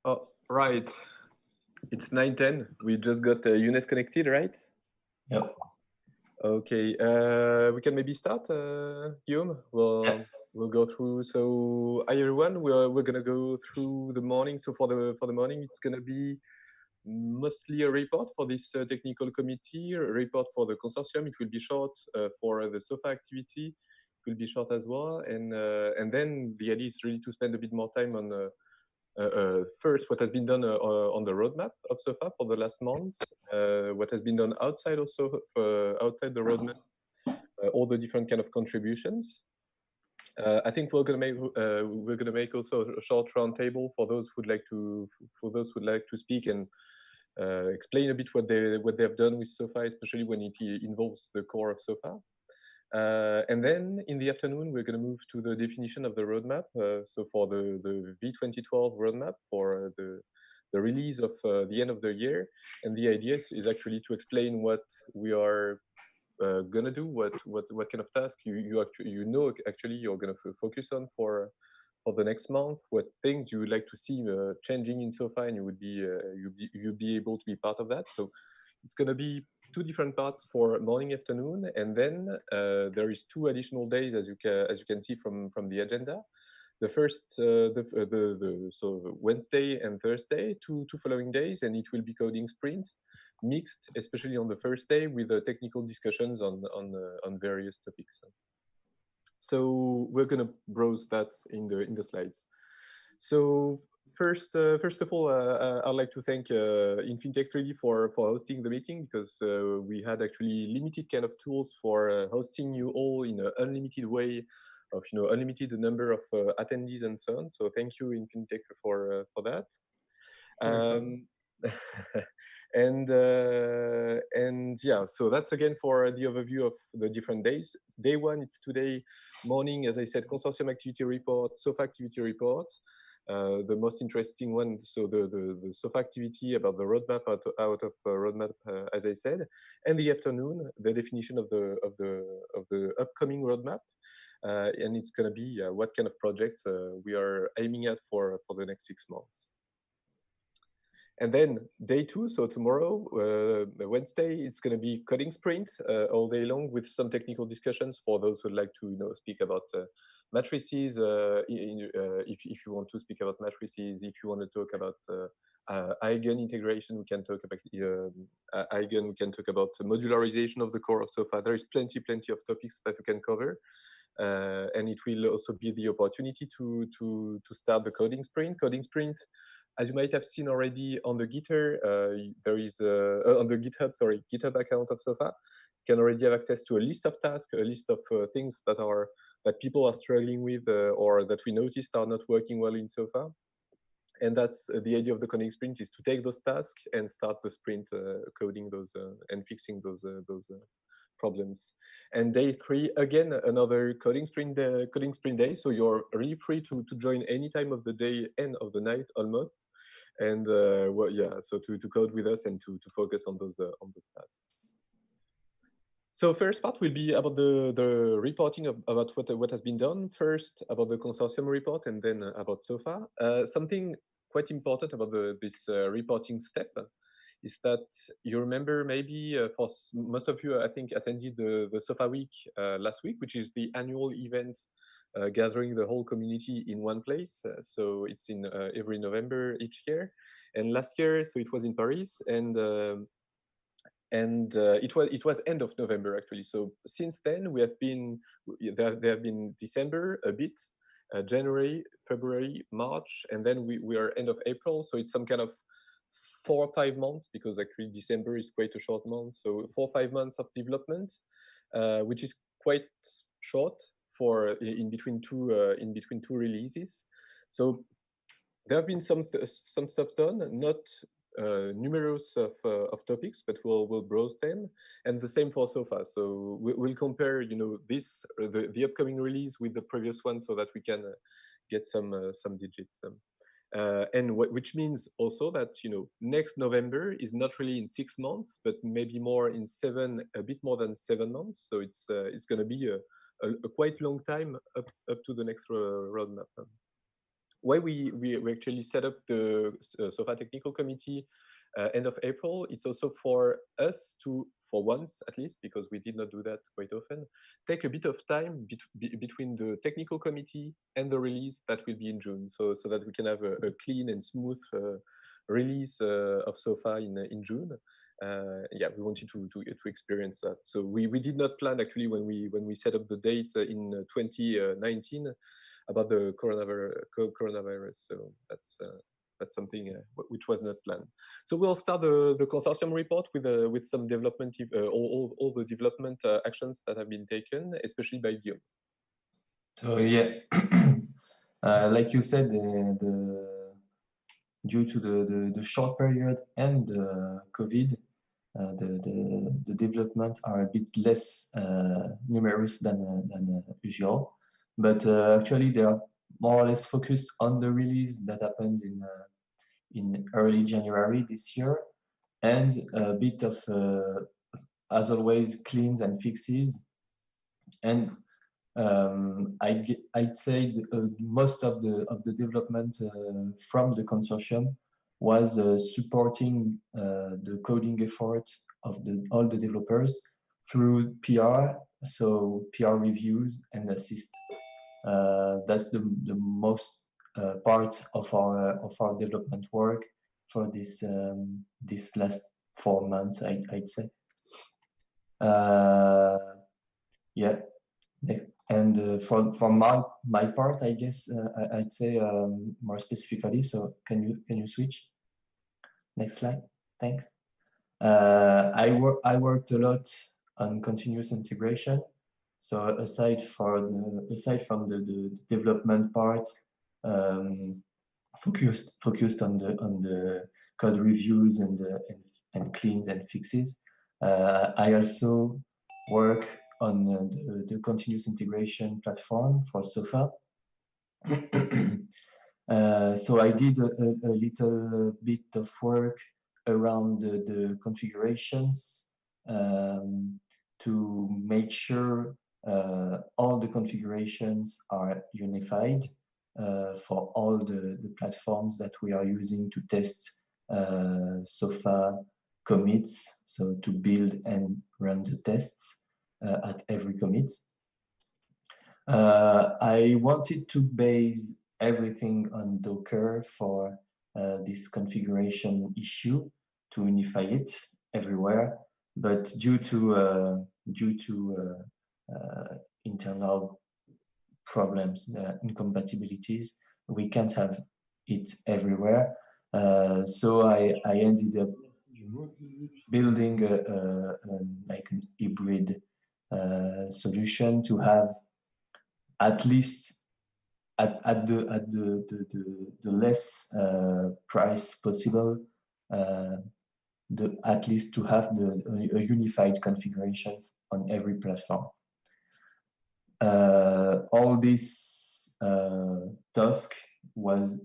Oh, right. It's 9:10. We just got Younes connected, right? Yep. Okay. We can maybe start, Guillaume. Yeah. We'll go through. So, hi everyone. We're gonna go through the morning. So for the morning, it's gonna be mostly a report for this technical committee, a report for the consortium. It will be short. For the SOFA activity, it will be short as well. And then the idea is really to spend a bit more time on first what has been done on the roadmap of SOFA for the last months, what has been done outside also outside the roadmap, all the different kind of contributions. I think we're gonna make also a short roundtable for those who'd like to speak and explain a bit what they have done with SOFA, especially when it involves the core of SOFA. And then in the afternoon, we're going to move to the definition of the roadmap. So for the V2012 roadmap for the release of the end of the year. And the idea is actually to explain what we are gonna do, what kind of task actually you're gonna focus on for the next month, what things you would like to see changing in SOFA, and you'd be able to be part of that. So it's gonna be two different parts for morning, afternoon, and then there is two additional days as you can see from the agenda. The first, so Wednesday and Thursday, two following days, and it will be coding sprint, mixed, especially on the first day with technical discussions on various topics. So we're gonna browse that in the slides. So first of all, I'd like to thank InfiniTech 3D for hosting the meeting, because we had actually limited kind of tools for hosting you all in an unlimited way, of unlimited number of attendees and so on. So thank you, InfiniTech, for that. Um, and yeah, so that's again for the overview of the different days. Day one, it's today morning, as I said, consortium activity report, SOFA activity report. The most interesting one, so the SOFA activity about the roadmap out of roadmap, as I said, and the afternoon, the definition of the upcoming roadmap, and it's going to be what kind of projects we are aiming at for the next 6 months. And then day two, so tomorrow, Wednesday, it's going to be coding sprint all day long with some technical discussions for those who'd like to speak about matrices. If you want to speak about matrices, if you want to talk about eigen integration, we can talk about eigen. We can talk about modularization of the core of SOFA. There is plenty of topics that we can cover. And it will also be the opportunity to start the coding sprint. Coding sprint, as you might have seen already on the there is on the GitHub account of SOFA, you can already have access to a list of tasks, a list of things that people are struggling with or that we noticed are not working well in SOFA. And that's the idea of the coding sprint, is to take those tasks and start the sprint coding those and fixing those problems. And day three, again, another coding sprint day. So you're really free to join any time of the day and of the night almost. And well, yeah, so to code with us and to focus on those tasks. So first part will be about the reporting about what has been done. First about the consortium report, and then about SOFA. Something quite important about this reporting step is that you remember, maybe for most of you, I think, attended the SOFA week last week, which is the annual event gathering the whole community in one place. So it's in every November each year. And last year, so it was in Paris, and it was end of November actually. So since then there have been December a bit, January, February, March, and then we are end of April. So it's some kind of 4 or 5 months, because actually December is quite a short month. So 4 or 5 months of development, which is quite short for in between two releases. So there have been some stuff done, not numerous of topics, but we'll browse them, and the same for SOFA. So we'll compare, the upcoming release with the previous one, so that we can get some digits. And which means also that next November is not really in 6 months, but maybe more in a bit more than 7 months. So it's going to be a quite long time up to the next roadmap. why we actually set up the SOFA technical committee end of April. It's also for us to, for once at least, because we did not do that quite often, take a bit of time between the technical committee and the release that will be in June, so that we can have a clean and smooth release of SOFA in June. Yeah, we wanted to experience that. So we did not plan actually when we set up the date in 2019 about the coronavirus. So that's something which was not planned. So we'll start the consortium report with some development, all the development actions that have been taken, especially by Guillaume. So yeah, like you said, due to the short period and COVID, the development are a bit less numerous than usual, but actually they are more or less focused on the release that happened in early January this year, and a bit of, as always, cleans and fixes. And I'd say most of the development from the consortium was supporting the coding effort of all the developers through PR, so PR reviews and assist. That's the most part of our development work for this last 4 months, I'd say. Yeah. And for my part, I guess I'd say more specifically. So can you switch? Next slide. Thanks. I worked a lot on continuous integration. So aside from the development part, focused on the code reviews and cleans and fixes. I also work on the continuous integration platform for SOFA. So I did a little bit of work around the configurations to make sure all the configurations are unified for all the platforms that we are using to test SOFA commits, so to build and run the tests at every commit. I wanted to base everything on Docker for this configuration issue, to unify it everywhere. But due to internal problems, incompatibilities, we can't have it everywhere. So I ended up building like an hybrid solution to have at least at the less price possible, at least to have a unified configuration on every platform. All this task was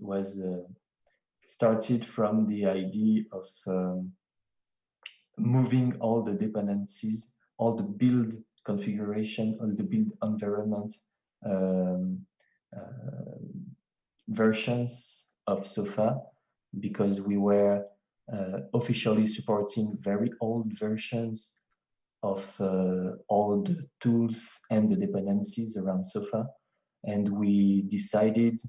started from the idea of moving all the dependencies, all the build configuration, all the build environment versions of SOFA, because we were officially supporting very old versions of all the tools and the dependencies around SOFA. And we decided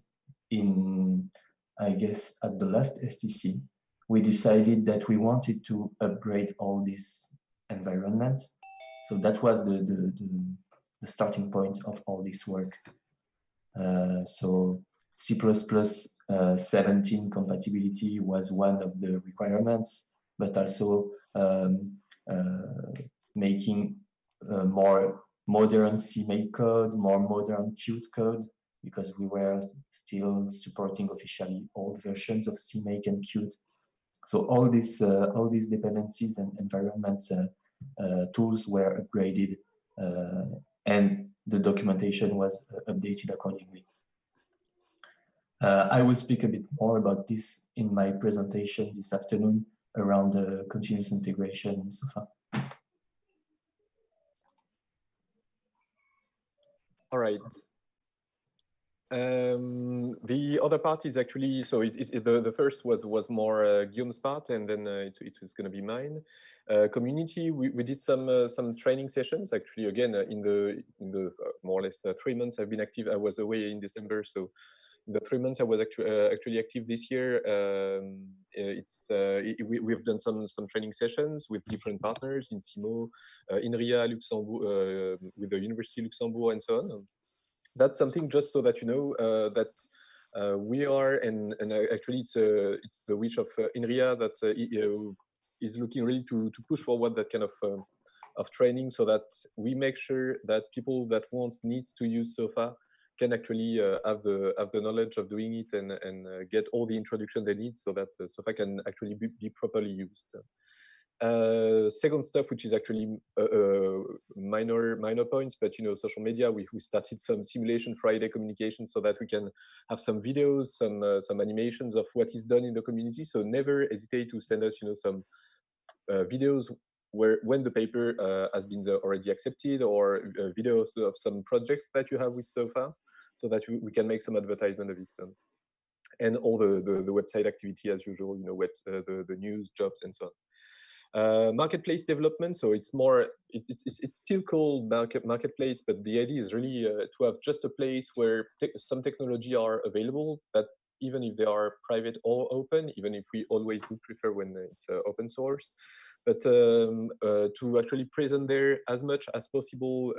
I guess at the last STC, we decided that we wanted to upgrade all these environments. So that was the starting point of all this work. So C++ 17 compatibility was one of the requirements, but also making more modern CMake code, more modern Qt code, because we were still supporting officially old versions of CMake and Qt. So all these dependencies and environment tools were upgraded, and the documentation was updated accordingly. I will speak a bit more about this in my presentation this afternoon around the continuous integration in SOFA. All right. The other part is actually, so the first was more Guillaume's part, and then it was going to be mine. Community, we did some training sessions actually. Again, in the more or less 3 months I've been active. I was away in December, so in the 3 months I was actually active this year. We've done some training sessions with different partners in CIMO, INRIA, Luxembourg, with the University of Luxembourg, and so on. That's something, just so that you know, that we are, and actually it's the wish of INRIA that is looking really to push forward that kind of training, so that we make sure that people that needs to use SOFA can actually have the knowledge of doing it, and get all the introduction they need, so that SOFA can actually be properly used. Second stuff, which is actually minor points, but social media. We started some simulation Friday communication, so that we can have some videos, some animations of what is done in the community. So never hesitate to send us some videos when the paper has been already accepted, or videos of some projects that you have with SOFA, so that we can make some advertisement of it. And all the website activity as usual, the news, jobs, and so on. Marketplace development, so it's more, it's still called marketplace, but the idea is really to have just a place where some technology are available, that even if they are private or open, even if we always do prefer when it's open source, but to actually present there as much as possible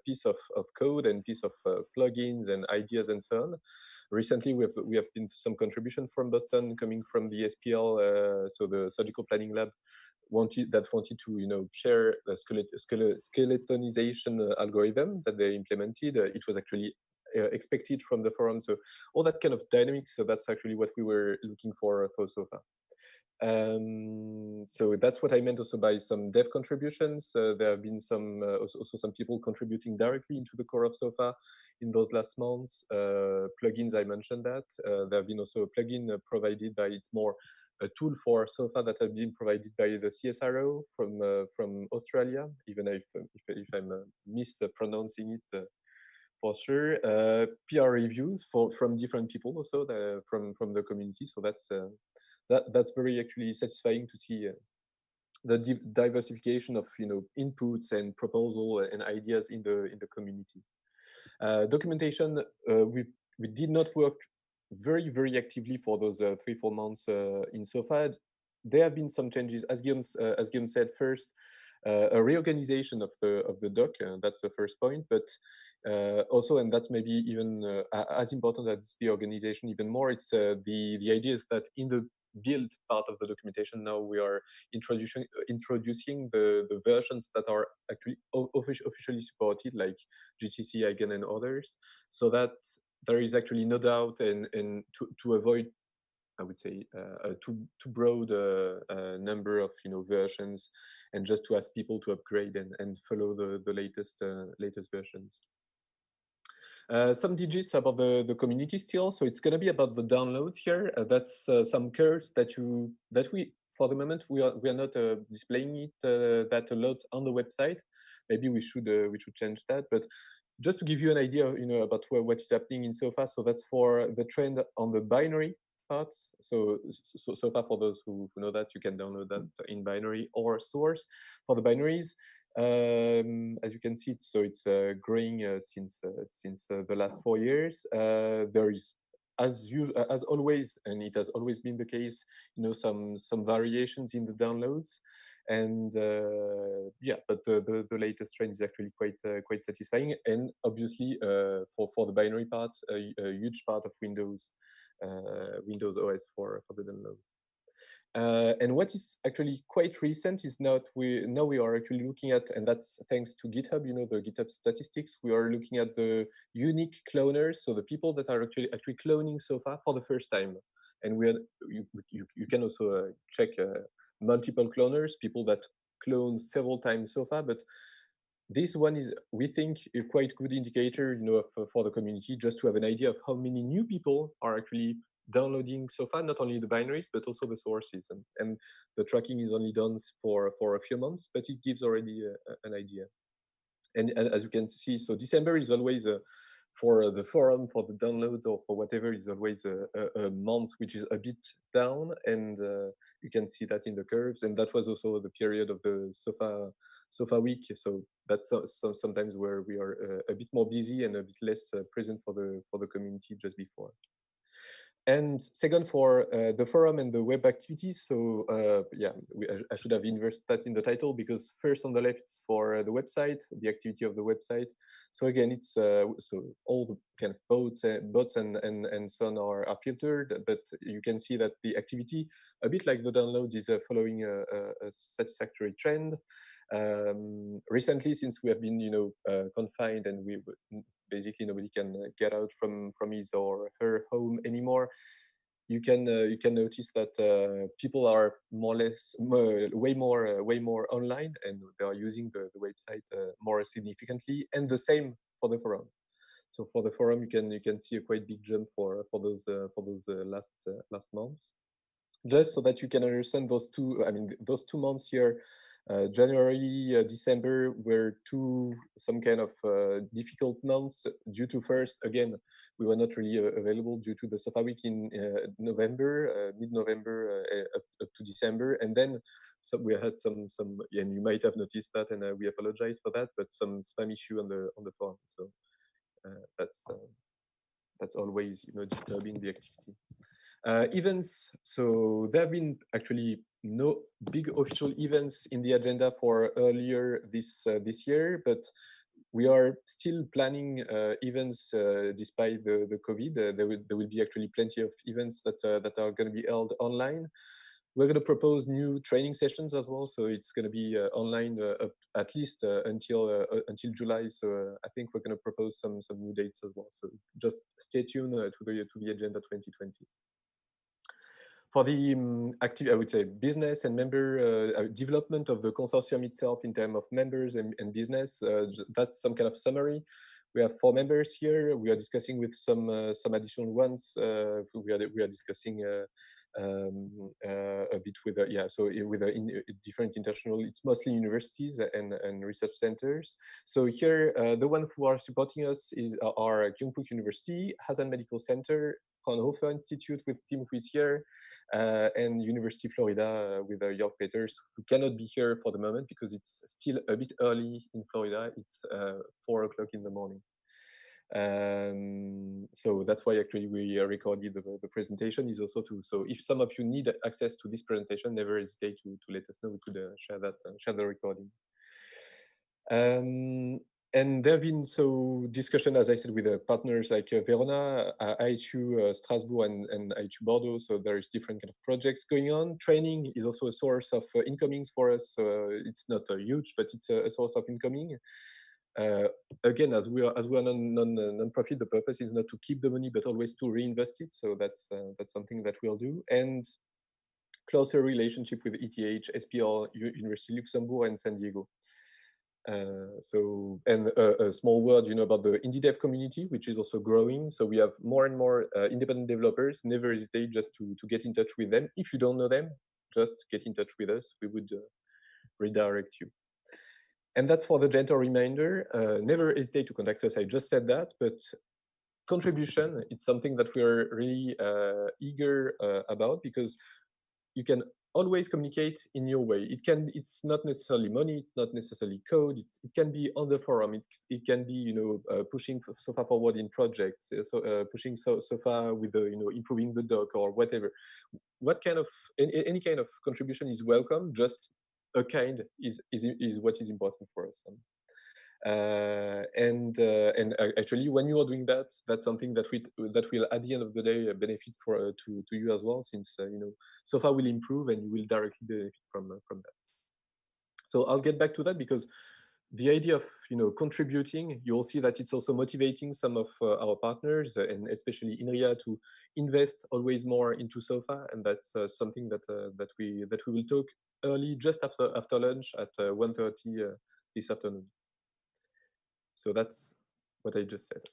piece of code and piece of plugins and ideas and so on. Recently, we have been some contribution from Boston, coming from the SPL, so the Surgical Planning Lab, wanted to share the skeletonization algorithm that they implemented. It was actually expected from the forum, so all that kind of dynamics. So that's actually what we were looking for SOFA. So that's what I meant also by some dev contributions. There have been also some people contributing directly into the core of SOFA in those last months. Plugins, I mentioned that. There have been also a plugin provided by, it's more a tool for SOFA that have been provided by the CSRO from Australia, even if I'm mispronouncing it for sure. PR reviews from different people also, from the community. So that's very actually satisfying to see the diversification of inputs and proposal and ideas in the community. Documentation, we did not work very actively for those 3-4 months in SOFA. There have been some changes, as Guillaume said. First, a reorganization of the doc. That's the first point, but also, and that's maybe even as important as the organization, even more, it's the idea is that in the build part of the documentation, now we are introducing the versions that are actually officially supported, like GCC, Eigen, and others, so that there is actually no doubt, and to avoid, I would say, a too broad number of versions, and just to ask people to upgrade and follow the latest versions. Some digits about the community still. So it's going to be about the downloads here. That's some curves that we, for the moment, we are not displaying it that a lot on the website. Maybe we should change that. But just to give you an idea, about what is happening in SOFA. So that's for the trend on the binary parts. So SOFA, for those who know that, you can download that in binary or source. For the binaries, as you can see, it's growing since the last 4 years. There is, as always, and it has always been the case, some variations in the downloads, and yeah, but the latest trend is actually quite satisfying, and obviously for the binary part, a huge part of Windows OS for the download. And what is actually quite recent is now we are actually looking at, and that's thanks to GitHub, the GitHub statistics. We are looking at the unique cloners, so the people that are actually cloning SOFA for the first time. And you can also check multiple cloners, people that clone several times SOFA, but this one is, we think, a quite good indicator, for the community, just to have an idea of how many new people are actually downloading SOFA, not only the binaries, but also the sources. And the tracking is only done for a few months, but it gives already an idea. And as you can see, so December is always for the forum, for the downloads, or for whatever, is always a month which is a bit down, and you can see that in the curves. And that was also the period of the SOFA week, so that's sometimes where we are a bit more busy and a bit less present for the community just before. And second, for the forum and the web activities. So yeah, I should have inversed that in the title, because first on the left it's for the website, the activity of the website. So again, it's so all the kind of bots and so on are filtered, but you can see that the activity, a bit like the downloads, is following a satisfactory trend. Recently, since we have been, confined, and we basically nobody can get out from his or her home anymore, you can notice that people are more or less way more online, and they are using the website more significantly, and the same for the forum. So for the forum, you can see a quite big jump for those last months. Just so that you can understand those those 2 months here, January, December, were some kind of difficult months, due to, first, again, we were not really available due to the SOFA week in November, mid-November, up to December, and then we had some, and you might have noticed that, and we apologize for that, but some spam issue on the forum. So that's always disturbing the activity. Events. So there have been actually no big official events in the agenda for earlier this year, but we are still planning events despite the COVID. There will be actually plenty of events that are going to be held online. We're going to propose new training sessions as well, so it's going to be online at least until July. So I think we're going to propose some new dates as well. So just stay tuned to the agenda 2020. For the active, I would say, business and member development of the consortium itself in terms of members and business, that's some kind of summary. We have 4 members here. We are discussing with some additional ones. We are discussing a bit with with different international. It's mostly universities and research centers. So here, the one who are supporting us are Kyungpook University, Hasan Medical Center, Fraunhofer Institute with Tim, who is here, and University of Florida with York Peters, who cannot be here for the moment because it's still a bit early in Florida. It's 4 o'clock in the morning. So that's why actually we recorded the presentation, is also so if some of you need access to this presentation, never hesitate to let us know. We could share the recording. And there have been discussion, as I said, with partners like Verona, IHU Strasbourg, and IHU Bordeaux. So there is different kind of projects going on. Training is also a source of incomings for us. So it's not huge, but it's a source of incoming. Again, as we are non-profit, the purpose is not to keep the money, but always to reinvest it. So that's something that we'll do. And closer relationship with ETH, SPL, University of Luxembourg, and San Diego. And a small word, about the indie dev community, which is also growing. So we have more and more independent developers. Never hesitate just to get in touch with them. If you don't know them, just get in touch with us. We would redirect you. And that's for the gentle reminder. Never hesitate to contact us. I just said that, but contribution, it's something that we're really eager about, because you can always communicate in your way. It's not necessarily money, it's not necessarily code. It can be on the forum. It can be pushing SOFA forward in projects. Pushing SOFA with improving the doc or whatever. What kind of any kind of contribution is welcome. Just a kind is what is important for us. And actually, when you are doing that, that's something that will at the end of the day benefit to you as well, since SOFA will improve and you will directly benefit from that. So I'll get back to that, because the idea of contributing, you'll see that it's also motivating some of our partners, and especially INRIA, to invest always more into SOFA, and that's something that we will talk early, just after lunch at 1:30 this afternoon. So that's what I just said.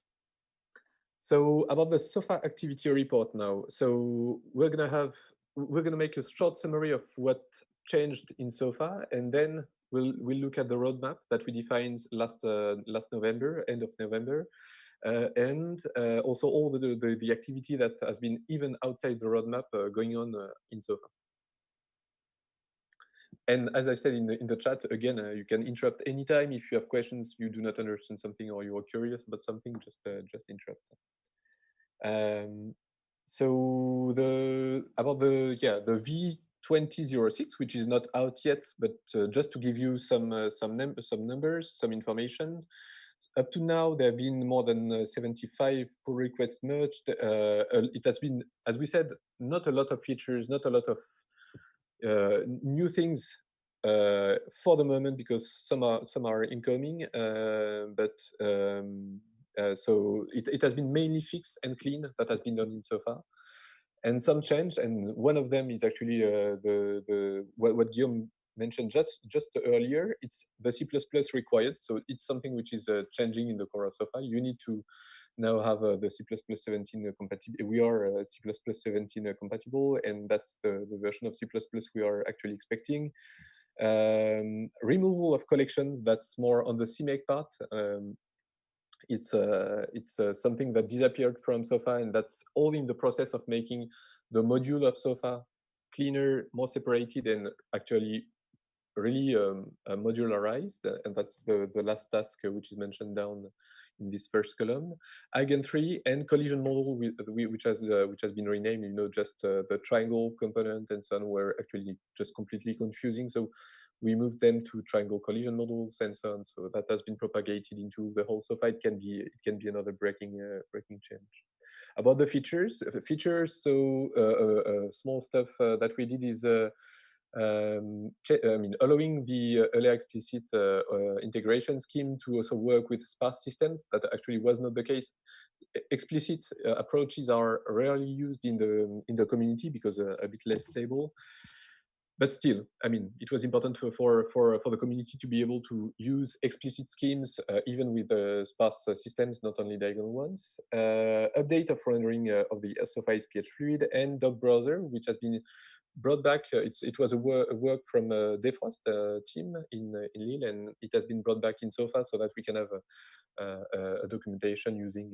So about the SOFA activity report now. So we're gonna make a short summary of what changed in SOFA, and then we'll look at the roadmap that we defined last November, end of November. and also all the activity that has been even outside the roadmap going on in SOFA. And as I said in the chat, again, you can interrupt anytime if you have questions, you do not understand something, or you are curious about something, just interrupt. So about the V2006, which is not out yet, but just to give you some numbers, some information. Up to now, there have been more than 75 pull requests merged. It has been, as we said, not a lot of features, not a lot of new things for the moment, because some are incoming, so it has been mainly fixed and clean. That has been done in so far, and some change. And one of them is actually what Guillaume mentioned just earlier. It's the C++ required. So it's something which is changing in the core of SOFA. You need to now have the C++ 17 compatible. We are C++ 17 compatible, and that's the version of C++ we are actually expecting. Removal of collections, that's more on the CMake part. It's something that disappeared from SOFA, and that's all in the process of making the module of SOFA cleaner, more separated, and actually really modularized. And that's the last task, which is mentioned down in this first column. Eigen 3 and collision model, which has been renamed, just the triangle component and so on, were actually just completely confusing. So we moved them to triangle collision models and so on. So that has been propagated into the whole SOFA. It can be another breaking change. About the features, so small stuff that we did is allowing the earlier explicit integration scheme to also work with sparse systems. That actually was not the case. Explicit approaches are rarely used in the community because a bit less stable. But still, it was important for the community to be able to use explicit schemes even with sparse systems, not only diagonal ones. Update of rendering of the SOFA SPH fluid and doc browser, which has been brought back. It was a work from Defrost team in Lille, and it has been brought back in SOFA so that we can have a documentation using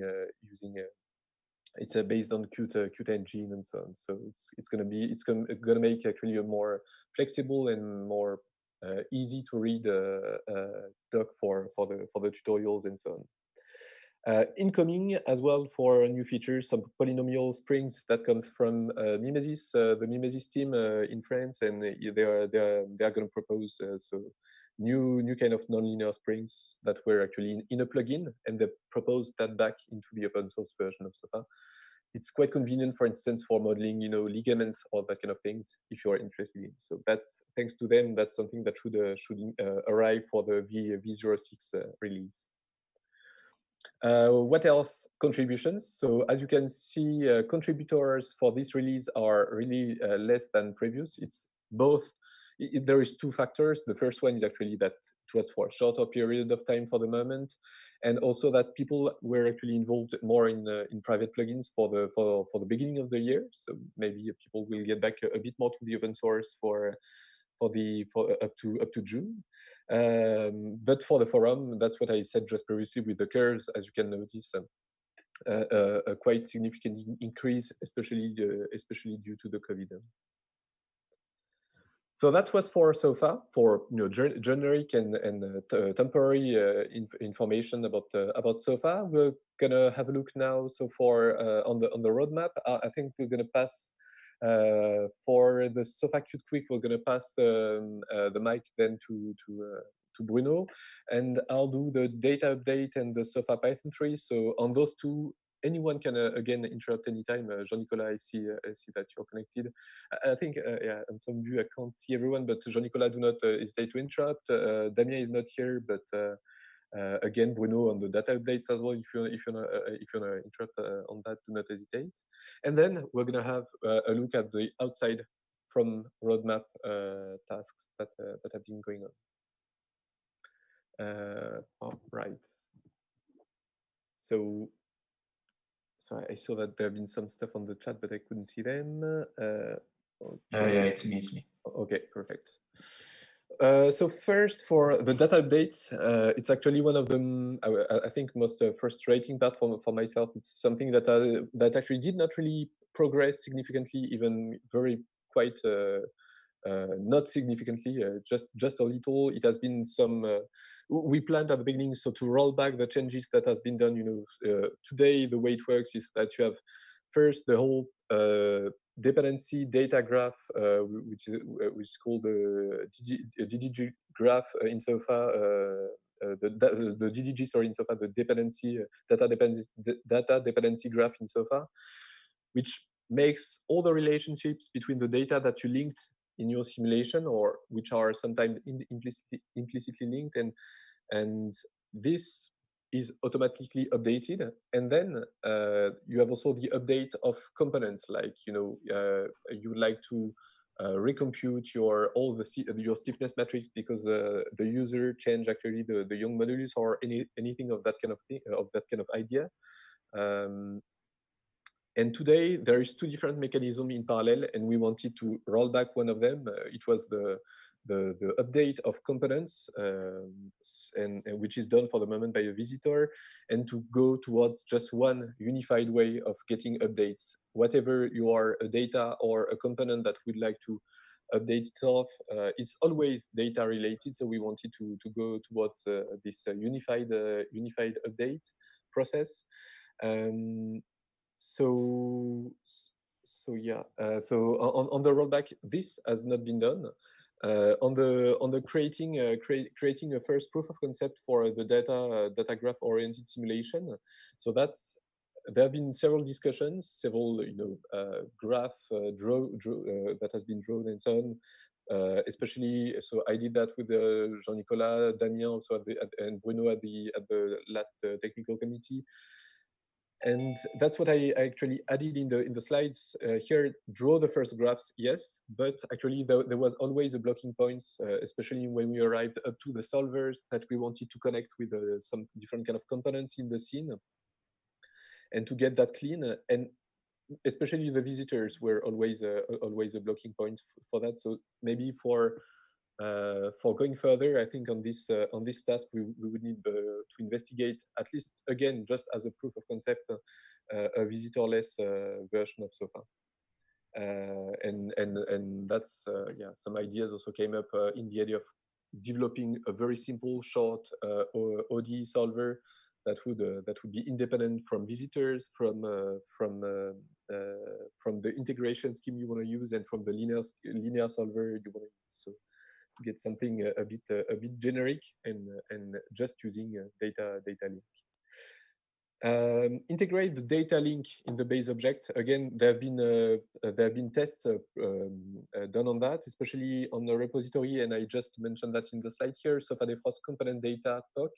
it's based on Qt engine and so on. So it's gonna make actually a more flexible and more easy to read doc for the tutorials and so on. Incoming as well for new features, some polynomial springs that comes from Mimesis, the Mimesis team in France, and they are going to propose so new kind of nonlinear springs that were actually in a plugin, and they proposed that back into the open source version of SOFA. It's quite convenient, for instance, for modeling, ligaments or that kind of things, if you are interested in. So that's thanks to them. That's something that should arrive for the V06 release. What else? Contributions. So as you can see, contributors for this release are really less than previous. It's both. There is two factors. The first one is actually that it was for a shorter period of time for the moment, and also that people were actually involved more in private plugins for the beginning of the year. So maybe people will get back a bit more to the open source for up to June. But for the forum, that's what I said just previously with the curves, as you can notice, a quite significant increase, especially due to the COVID. So that was for SOFA, for generic and temporary information about SOFA. We're gonna have a look now. So for on the roadmap, I think we're gonna pass for the SOFA Qt Quick. We're gonna pass the mic then to Bruno, and I'll do the data update and the SOFA Python 3. So on those two, anyone can again interrupt anytime. Jean-Nicolas, I see that you're connected. I think yeah, on some view I can't see everyone, but Jean-Nicolas, do not hesitate to interrupt. Damien is not here, but again, Bruno on the data updates as well. If you wanna interrupt on that, do not hesitate. And then we're gonna have a look at the outside from roadmap tasks that have been going on. All right. So I saw that there have been some stuff on the chat, but I couldn't see them. Okay. Yeah, it's me. Okay, perfect. So first, for the data updates, it's actually one of them. I think most frustrating part for myself. It's something that actually did not really progress significantly, even very quite not significantly, just a little. It has been some. We planned at the beginning, so to roll back the changes that have been done. Today the way it works is that you have first the whole dependency data graph, which is called the DDG graph insofar the DDG, sorry, insofar the dependency data dependency graph insofar, which makes all the relationships between the data that you linked in your simulation, or which are sometimes implicitly linked, and this is automatically updated. And then you have also the update of components, like you would like to recompute your stiffness matrix because the user changed actually the young modulus or anything of that kind of thing, of that kind of idea. And today there is two different mechanisms in parallel, and we wanted to roll back one of them. It was the update of components, and which is done for the moment by a visitor, and to go towards just one unified way of getting updates. Whatever you are, a data or a component that would like to update itself, it's always data related. So we wanted to go towards this unified update process. So yeah. So on the rollback, this has not been done. On the creating a first proof of concept for the data graph oriented simulation. So there have been several discussions, several graph that has been drawn and so on. Especially, so I did that with Jean-Nicolas, Damien also and Bruno at the last technical committee. And that's what I actually added in the slides here. Draw the first graphs, yes, but actually there was always a blocking points, especially when we arrived up to the solvers that we wanted to connect with some different kind of components in the scene, and to get that clean. And especially the visitors were always a blocking point for that. So maybe for going further, I think on this task, we would need to investigate, at least again, just as a proof of concept, a visitor-less version of SOFA. And that's yeah, some ideas also came up in the idea of developing a very simple, short ODE solver that would be independent from visitors, from the integration scheme you want to use, and from the linear solver you want to use. So get something a bit generic and just using data link. Integrate the data link in the base object. Again, there have been tests done on that, especially on the repository, and I just mentioned that in the slide here. So for the first component data talk,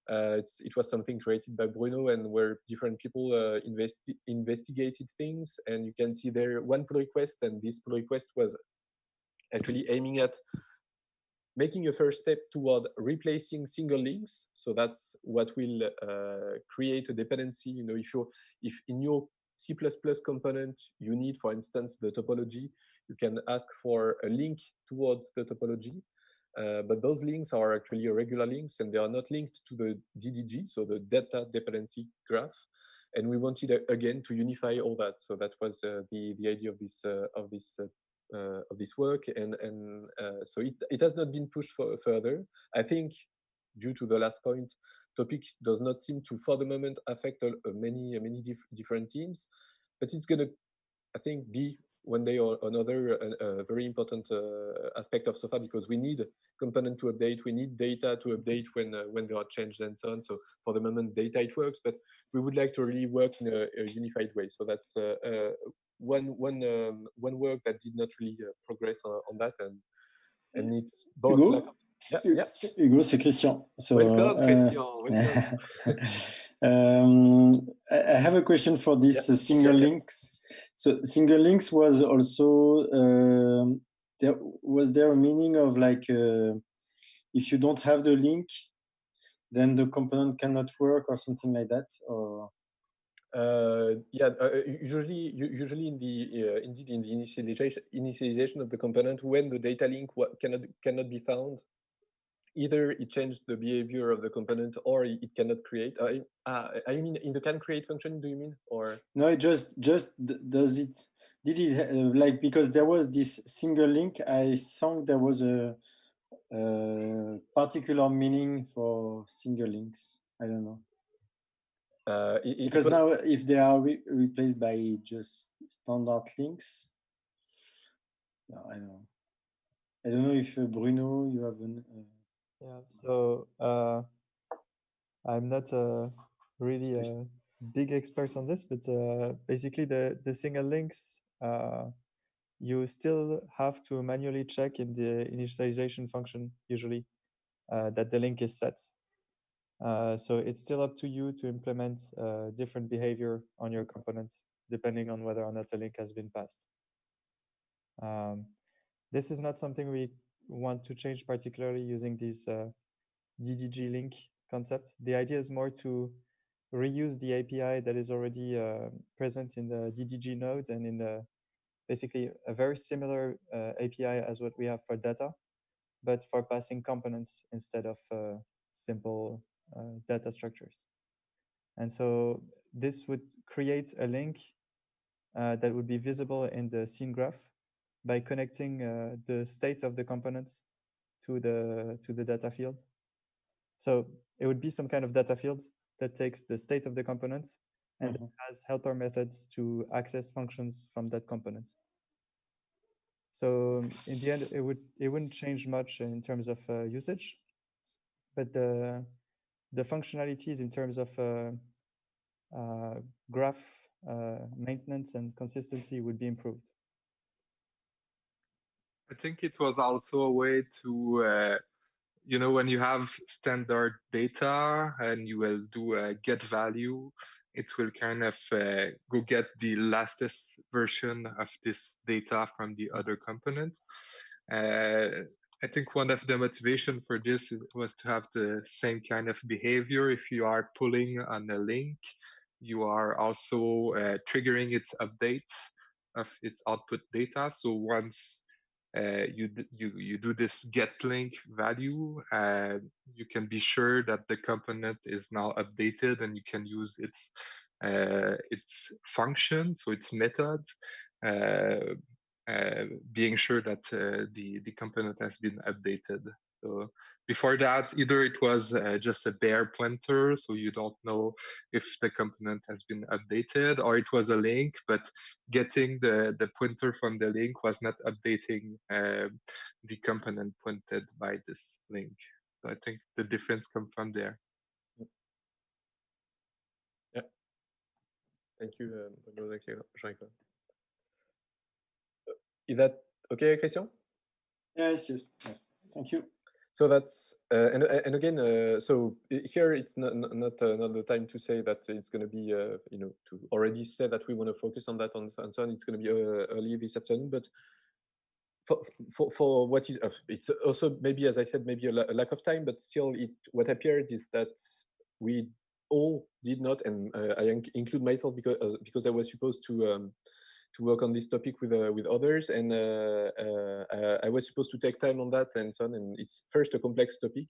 it was something created by Bruno, and where different people investigated things, and you can see there one pull request, and this pull request was actually aiming at making a first step toward replacing single links. So that's what will create a dependency. If in your C++ component you need, for instance, the topology, you can ask for a link towards the topology. But those links are actually regular links, and they are not linked to the DDG, so the data dependency graph. And we wanted again to unify all that. So that was the idea of this work, and so it has not been pushed further. I think due to the last point, topic does not seem to, for the moment, affect many different teams, but it's going to, I think, be one day or another a very important aspect of SOFA, because we need component to update, we need data to update when there are changes and so on. So for the moment, data it works, but we would like to really work in a unified way. So that's one work that did not really progress on that, and it's both. Hugo, Hugo, c'est Christian. So, welcome, Christian. Welcome. I have a question for this single links. So single links was also was there a meaning of like if you don't have the link, then the component cannot work or something like that? Or Usually in the indeed in the initialization of the component, when the data link cannot be found, either it changes the behavior of the component or it cannot create. I mean, in the can create function, do you mean, or no? It just does it. Did it like, because there was this single link? I thought there was a particular meaning for single links. I don't know. Because now, if they are replaced by just standard links, no, I don't know. I don't know if Bruno, you have an. Yeah. So I'm not really a big expert on this, but basically the single links, you still have to manually check in the initialization function usually that the link is set. So it's still up to you to implement different behavior on your components, depending on whether or not a link has been passed. This is not something we want to change particularly using this DDG link concept. The idea is more to reuse the API that is already present in the DDG nodes and in the basically a very similar API as what we have for data, but for passing components instead of simple data structures. And so this would create a link that would be visible in the scene graph by connecting the state of the components to the data field. So it would be some kind of data field that takes the state of the component and has helper methods to access functions from that component. So in the end, it wouldn't change much in terms of usage, but the functionalities in terms of graph maintenance and consistency would be improved. I think it was also a way to, when you have standard data and you will do a get value, it will kind of go get the latest version of this data from the other component. I think one of the motivation for this was to have the same kind of behavior. If you are pulling on a link, you are also triggering its updates of its output data. So once you do this get link value, you can be sure that the component is now updated and you can use its function, so its method, being sure that the component has been updated. So before that, either it was just a bare pointer, so you don't know if the component has been updated, or it was a link, but getting the pointer from the link was not updating the component pointed by this link. So I think the difference comes from there. Yeah. Thank you, Jean-Claude. Is that okay, Christian? Yes. Thank you. So that's and again, so here it's not the time to say that it's going to be to already say that we want to focus on that and so on. It's going to be early this afternoon, but for what is it's also maybe, as I said, maybe a lack of time, but still what appeared is that we all did not, and I include myself because I was supposed to work on this topic with others, and I was supposed to take time on that and so on. And it's first a complex topic,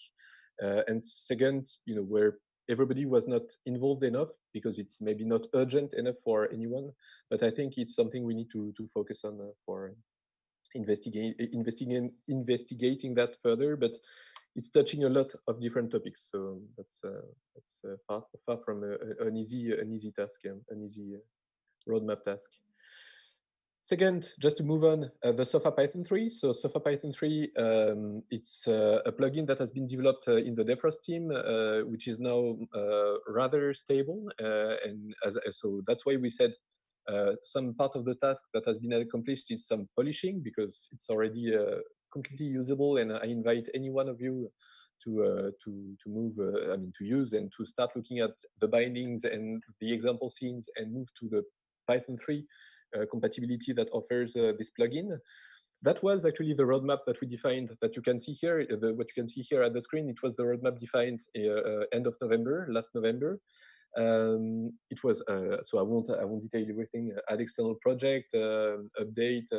and second, where everybody was not involved enough because it's maybe not urgent enough for anyone. But I think it's something we need to focus on for investigating that further. But it's touching a lot of different topics, so that's far from an easy task, an easy roadmap task. Second, just to move on, the SOFA Python 3. So SOFA Python 3, it's a plugin that has been developed in the Defrost team, which is now rather stable. And so that's why we said some part of the task that has been accomplished is some polishing, because it's already completely usable. And I invite any one of you to move, to use and to start looking at the bindings and the example scenes and move to the Python 3 compatibility that offers this plugin. That was actually the roadmap that we defined, that you can see here, what you can see here at the screen. It was the roadmap defined end of November, last November. It was so I won't detail everything. Add external project, update,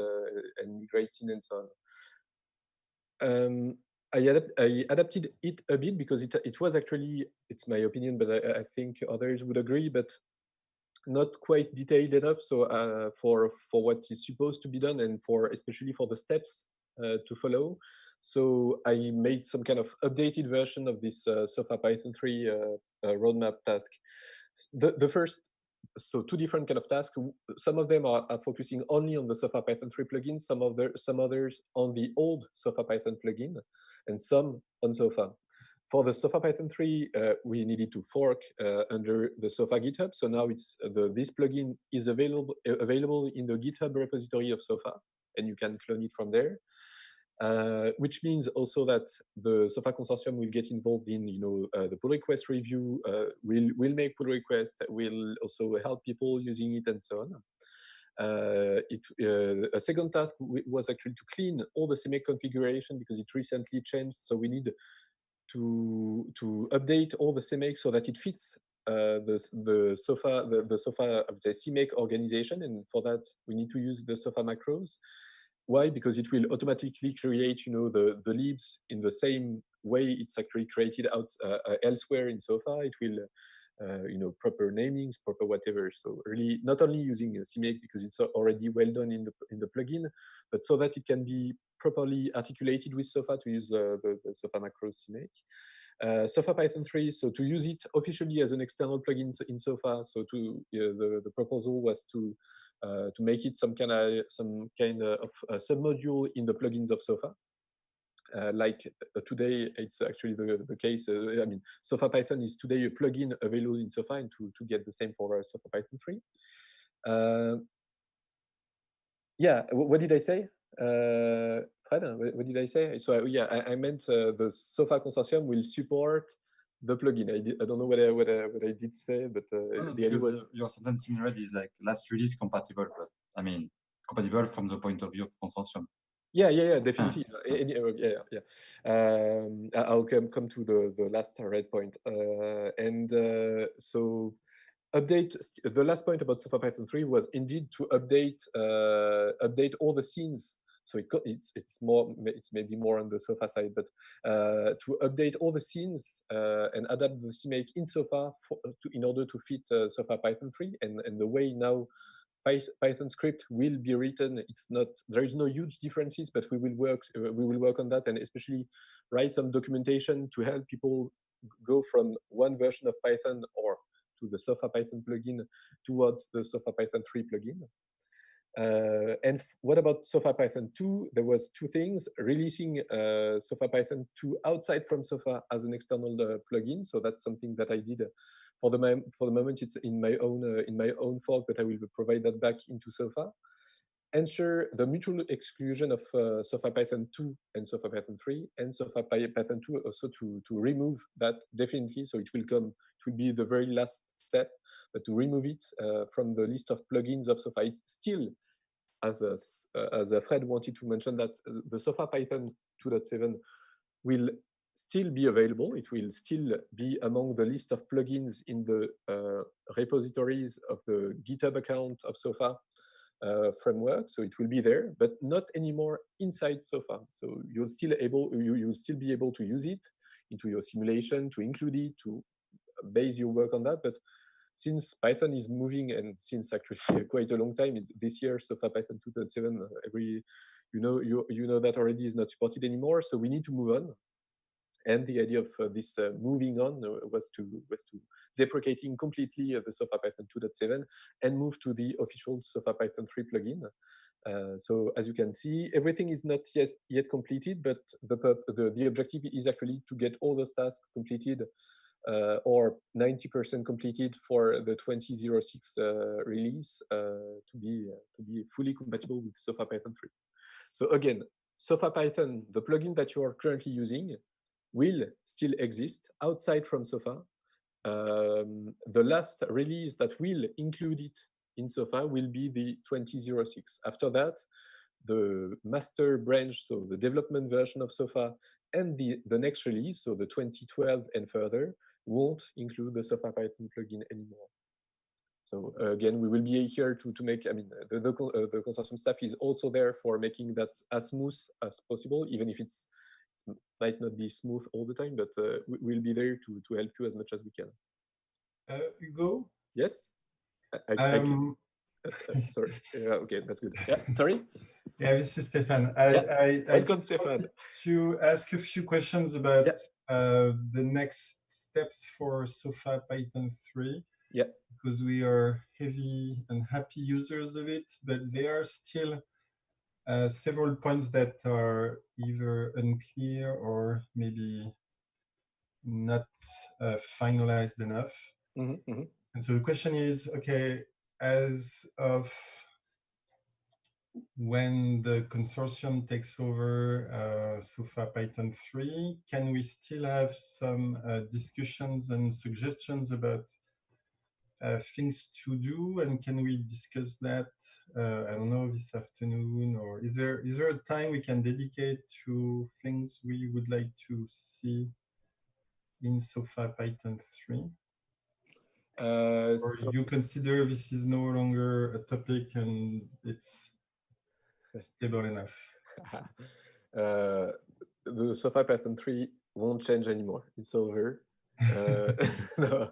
and migrating and so on. I adapted it a bit because it was actually, it's my opinion, but I think others would agree, but not quite detailed enough. So for what is supposed to be done, and for especially for the steps to follow. So I made some kind of updated version of this SOFA Python 3 roadmap task. The first, so two different kind of tasks. Some of them are focusing only on the SOFA Python 3 plugin, some others on the old SOFA Python plugin, and some on SOFA. For the SOFA Python 3, we needed to fork under the SOFA GitHub. So now it's this plugin is available in the GitHub repository of SOFA, and you can clone it from there. Which means also that the SOFA consortium will get involved in, the pull request review. Will make pull requests. Will also help people using it and so on. A second task was actually to clean all the CMake configuration because it recently changed. So we need to update all the CMake so that it fits the SOFA I would say CMake organization, and for that we need to use the SOFA macros. Why? Because it will automatically create, the libs in the same way it's actually created elsewhere in SOFA. It will, proper namings, proper whatever. So really, not only using CMake because it's already well done in the plugin, but so that it can be properly articulated with SOFA to use the SOFA macros CMake. SOFA Python 3, so to use it officially as an external plugin in SOFA. So the proposal was to make it some kind of submodule in the plugins of SOFA. Like today, it's actually the case. I mean, SOFA Python is today a plugin available in SOFA, and to get the same for SOFA Python 3. Yeah, what did I say? Fred, what did I say? So yeah, I meant the SOFA consortium will support the plugin. I don't know what I did say, but the idea was your sentence in red is like last release compatible, but I mean compatible from the point of view of consortium. Yeah, definitely. I'll come to the last red point. So update. The last point about SOFA Python 3 was indeed to update all the scenes. So it's maybe more on the SOFA side, but to update all the scenes and adapt the CMake in SOFA in order to fit SOFA Python 3, and the way now Python script will be written. There is no huge differences, but we will work on that, and especially write some documentation to help people go from one version of Python or to the SOFA Python plugin towards the SOFA Python 3 plugin. And what about SOFA Python 2? There was two things: releasing SOFA Python 2 outside from SOFA as an external plugin. So that's something that I did. For the moment, it's in my own fork, but I will provide that back into SOFA. Ensure the mutual exclusion of SOFA Python 2 and SOFA Python 3, and SOFA Python 2 also to remove that definitely. So it will be the very last step, but to remove it from the list of plugins of SOFA. It still, as Fred wanted to mention, that the SOFA Python 2.7 will still be available. It will still be among the list of plugins in the repositories of the GitHub account of SOFA framework. So it will be there, but not anymore inside SOFA. So you'll still be able to use it into your simulation, to include it, to base your work on that. But since Python is moving, and since actually quite a long time, this year SOFA Python 2.7, you know that already is not supported anymore. So we need to move on. And the idea of this moving on was to deprecating completely the SOFA Python 2.7 and move to the official SOFA Python 3 plugin. So as you can see, everything is not yet completed, but the objective is actually to get all those tasks completed, or 90% completed for the 2006 release, to be fully compatible with SOFA Python 3. So again, SOFA Python, the plugin that you are currently using, will still exist outside from SOFA. The last release that will include it in SOFA will be the 2006. After that, the master branch, so the development version of SOFA, and the next release, so the 2012 and further, won't include the SOFA Python plugin anymore. So again, we will be here to make, I mean, the consortium staff is also there for making that as smooth as possible, even if it might not be smooth all the time, but we'll be there to help you as much as we can. Hugo? Yes? I can. Sorry. Okay, that's good. Yeah, sorry? Yeah, this is Stefan. I just wanted to ask a few questions about the next steps for SOFA Python 3. Yeah. Because we are heavy and happy users of it, but there are still several points that are either unclear or maybe not finalized enough. And so the question is, okay, as of when the consortium takes over SOFA Python 3, can we still have some discussions and suggestions about things to do, and can we discuss that I don't know, this afternoon, or is there a time we can dedicate to things we would like to see in SOFA Python 3? Or you consider this is no longer a topic and it's stable enough? The SOFA Python 3 won't change anymore. It's over. No.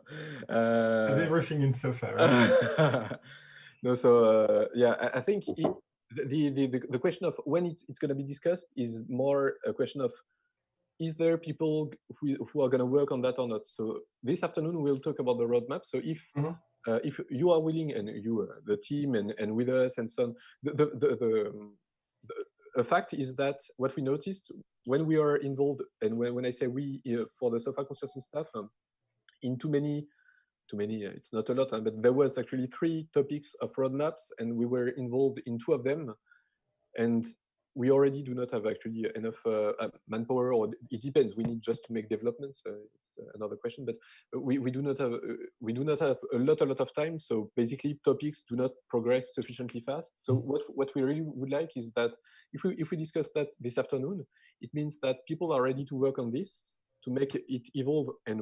Everything in SOFA, right? No, so yeah, I think the question of when it's going to be discussed is more a question of, is there people who are going to work on that or not? So this afternoon we'll talk about the roadmap. So if you are willing, and you, the team, and with us and so on, the fact is that what we noticed when we are involved, and when I say we, for the SOFA consortium staff, in too many, it's not a lot, but there was actually 3 topics of roadmaps, and we were involved in 2 of them. And we already do not have actually enough manpower, or it depends. We need just to make developments. It's another question, but we do not have a lot of time. So basically, topics do not progress sufficiently fast. So what we really would like is that if we discuss that this afternoon, it means that people are ready to work on this to make it evolve, and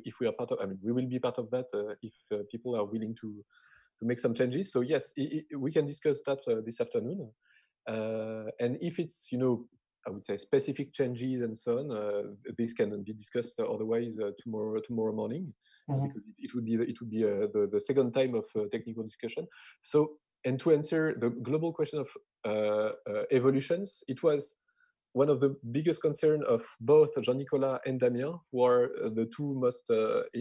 if we are part of, I mean, we will be part of that if people are willing to make some changes. So yes, we can discuss that this afternoon. And if it's, I would say specific changes and so on, this can be discussed otherwise tomorrow morning, because it would be the second time of technical discussion. So, and to answer the global question of evolutions, it was one of the biggest concerns of both Jean-Nicolas and Damien, who are the 2 most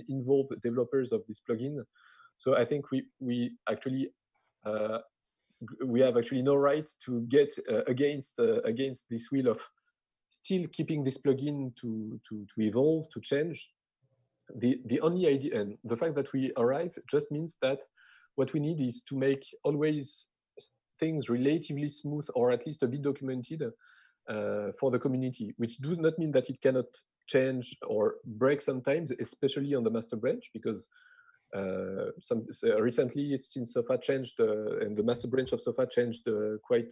involved developers of this plugin. So I think we actually we have actually no right to get against this will of still keeping this plugin to evolve, to change. The only idea, and the fact that we arrive just means that what we need is to make always things relatively smooth, or at least a bit documented for the community, which does not mean that it cannot change or break sometimes, especially on the master branch, because recently, since SOFA changed, and the master branch of SOFA changed quite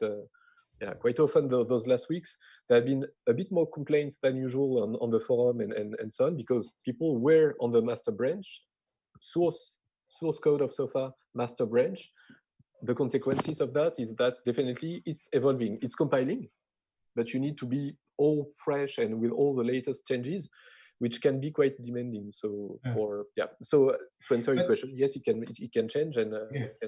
often those last weeks, there have been a bit more complaints than usual on the forum and so on, because people were on the master branch, source code of SOFA master branch. The consequences of that is that definitely it's evolving, it's compiling, but you need to be all fresh and with all the latest changes, which can be quite demanding. So so to answer your question, yes, it can change, and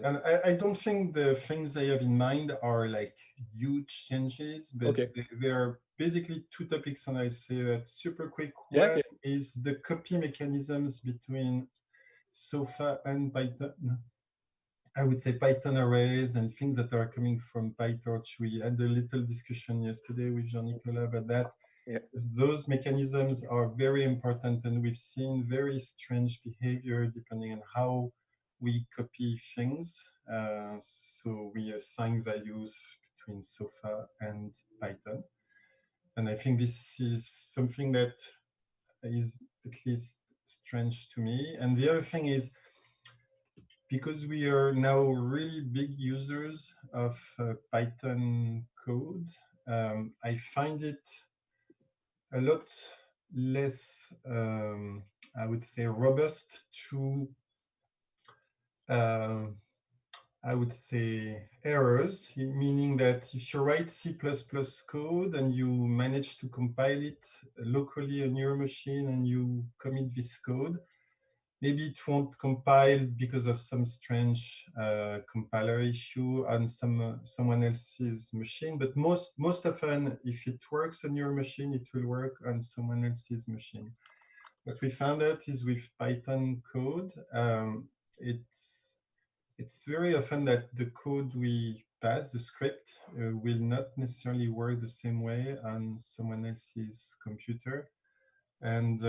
and I don't think the things I have in mind are like huge changes, but there are basically 2 topics, and I say that super quick. One is the copy mechanisms between SOFA and Python. I would say Python arrays and things that are coming from PyTorch. We had a little discussion yesterday with Jean-Nicolas about that. Those mechanisms are very important, and we've seen very strange behavior depending on how we copy things. So we assign values between SOFA and Python. And I think this is something that is at least strange to me. And the other thing is, because we are now really big users of Python code, I find it a lot less, I would say, robust to, I would say, errors, meaning that if you write C++ code and you manage to compile it locally on your machine and you commit this code, maybe it won't compile because of some strange compiler issue on someone else's machine. But most often, if it works on your machine, it will work on someone else's machine. What we found out is with Python code, it's very often that the code we pass, the script, will not necessarily work the same way on someone else's computer. And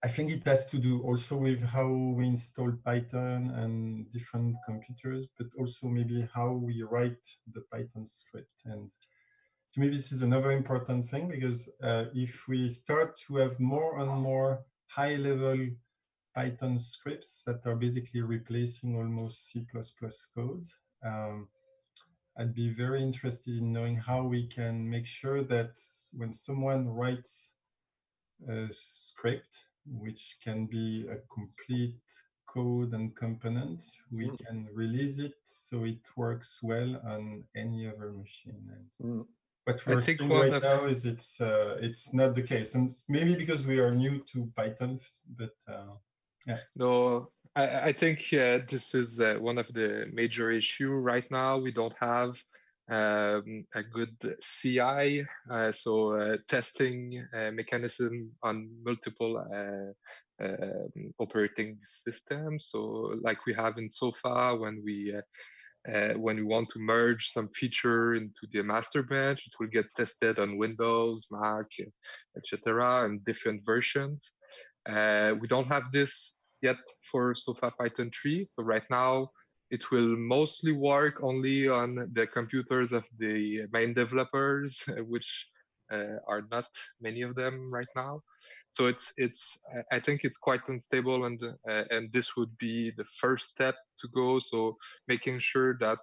I think it has to do also with how we install Python on different computers, but also maybe how we write the Python script. And to me, this is another important thing, because if we start to have more and more high-level Python scripts that are basically replacing almost C++ code, I'd be very interested in knowing how we can make sure that when someone writes a script, which can be a complete code and component, we can release it so it works well on any other machine. And what we're seeing right now is it's not the case, and maybe because we are new to Python, but yeah. No, I think this is one of the major issue right now. We don't have a good CI, so testing mechanism on multiple operating systems. So like we have in SOFA when we want to merge some feature into the master branch, it will get tested on Windows, Mac, etc., and different versions. We don't have this yet for SOFA Python 3. So right now, it will mostly work only on the computers of the main developers, which are not many of them right now. So I think it's quite unstable, and this would be the first step to go. So making sure that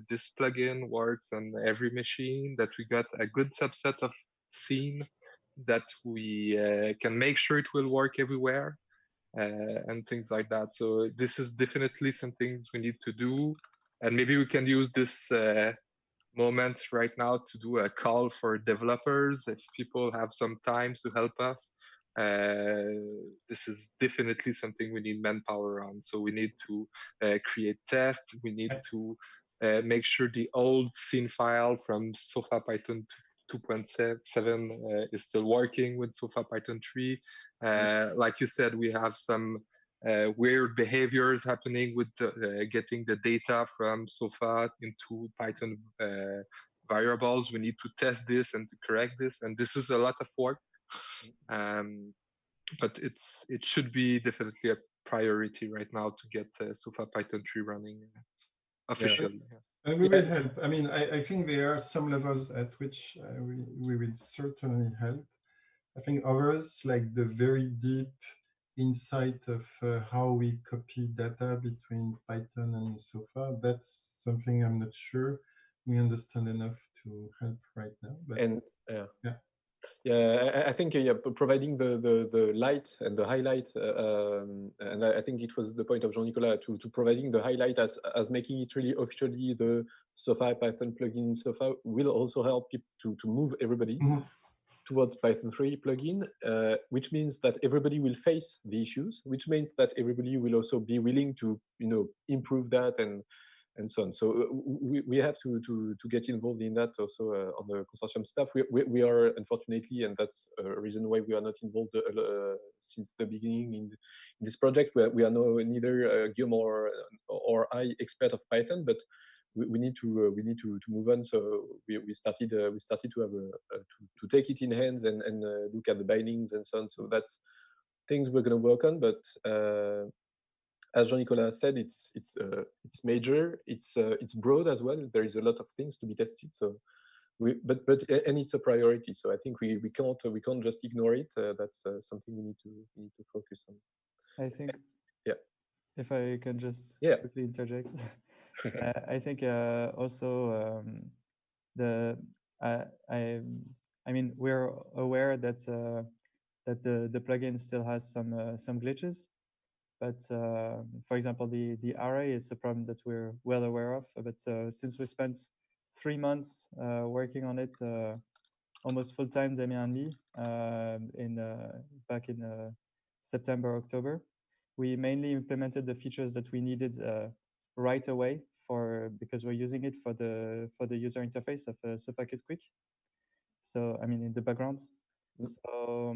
this plugin works on every machine, that we got a good subset of scene, that we can make sure it will work everywhere, and things like that. So this is definitely some things we need to do, and maybe we can use this moment right now to do a call for developers. If people have some time to help us, this is definitely something we need manpower on. So we need to create tests. We need to make sure the old scene file from SOFA Python 2.7 is still working with SOFA Python 3. Like you said, we have some weird behaviors happening with getting the data from SOFA into Python variables. We need to test this and to correct this, and this is a lot of work. But it should be definitely a priority right now to get SOFA Python 3 running officially. Yeah. And we will help. I mean, I think there are some levels at which we will certainly help. I think others, like the very deep insight of how we copy data between Python and SOFA, that's something I'm not sure we understand enough to help right now. But I think providing the light and the highlight, and I think it was the point of Jean-Nicolas to providing the highlight as making it really officially the SOFA Python plugin in SOFA will also help people to move everybody towards Python 3 plugin, which means that everybody will face the issues, which means that everybody will also be willing to improve that and so on. So we have to get involved in that also on the consortium stuff. We are, unfortunately, and that's a reason why we are not involved since the beginning in this project. We are neither Guillaume or I expert of Python, but we need to move on. So we started to have to take it in hands and look at the bindings and so on. So that's things we're going to work on, but. As Jean-Nicolas said, it's major. It's broad as well. There is a lot of things to be tested. So, but it's a priority. So I think we can't just ignore it. That's something we need to focus on. I think. If I can just quickly interject, I think also I mean, we're aware that that the plugin still has some glitches, but for example, the array, it's a problem that we're well aware of. But since we spent 3 months working on it, almost full time, Damien and me, back in September, October, we mainly implemented the features that we needed right away because we're using it for the user interface of SofaKit Quick. So I mean, in the background. So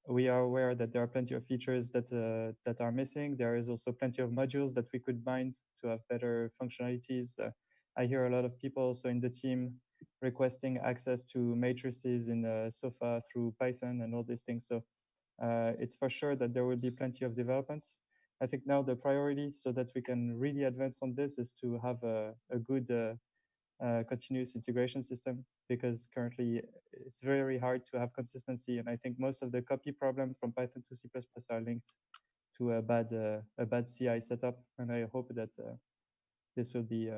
we are aware that there are plenty of features that are missing. There is also plenty of modules that we could bind to have better functionalities. I hear a lot of people also in the team requesting access to matrices in Sofa through Python and all these things. So it's for sure that there will be plenty of developments. I think now the priority, so that we can really advance on this, is to have a good continuous integration system, because currently it's very hard to have consistency. And I think most of the copy problem from Python to C++ are linked to a bad CI setup. And I hope that this will be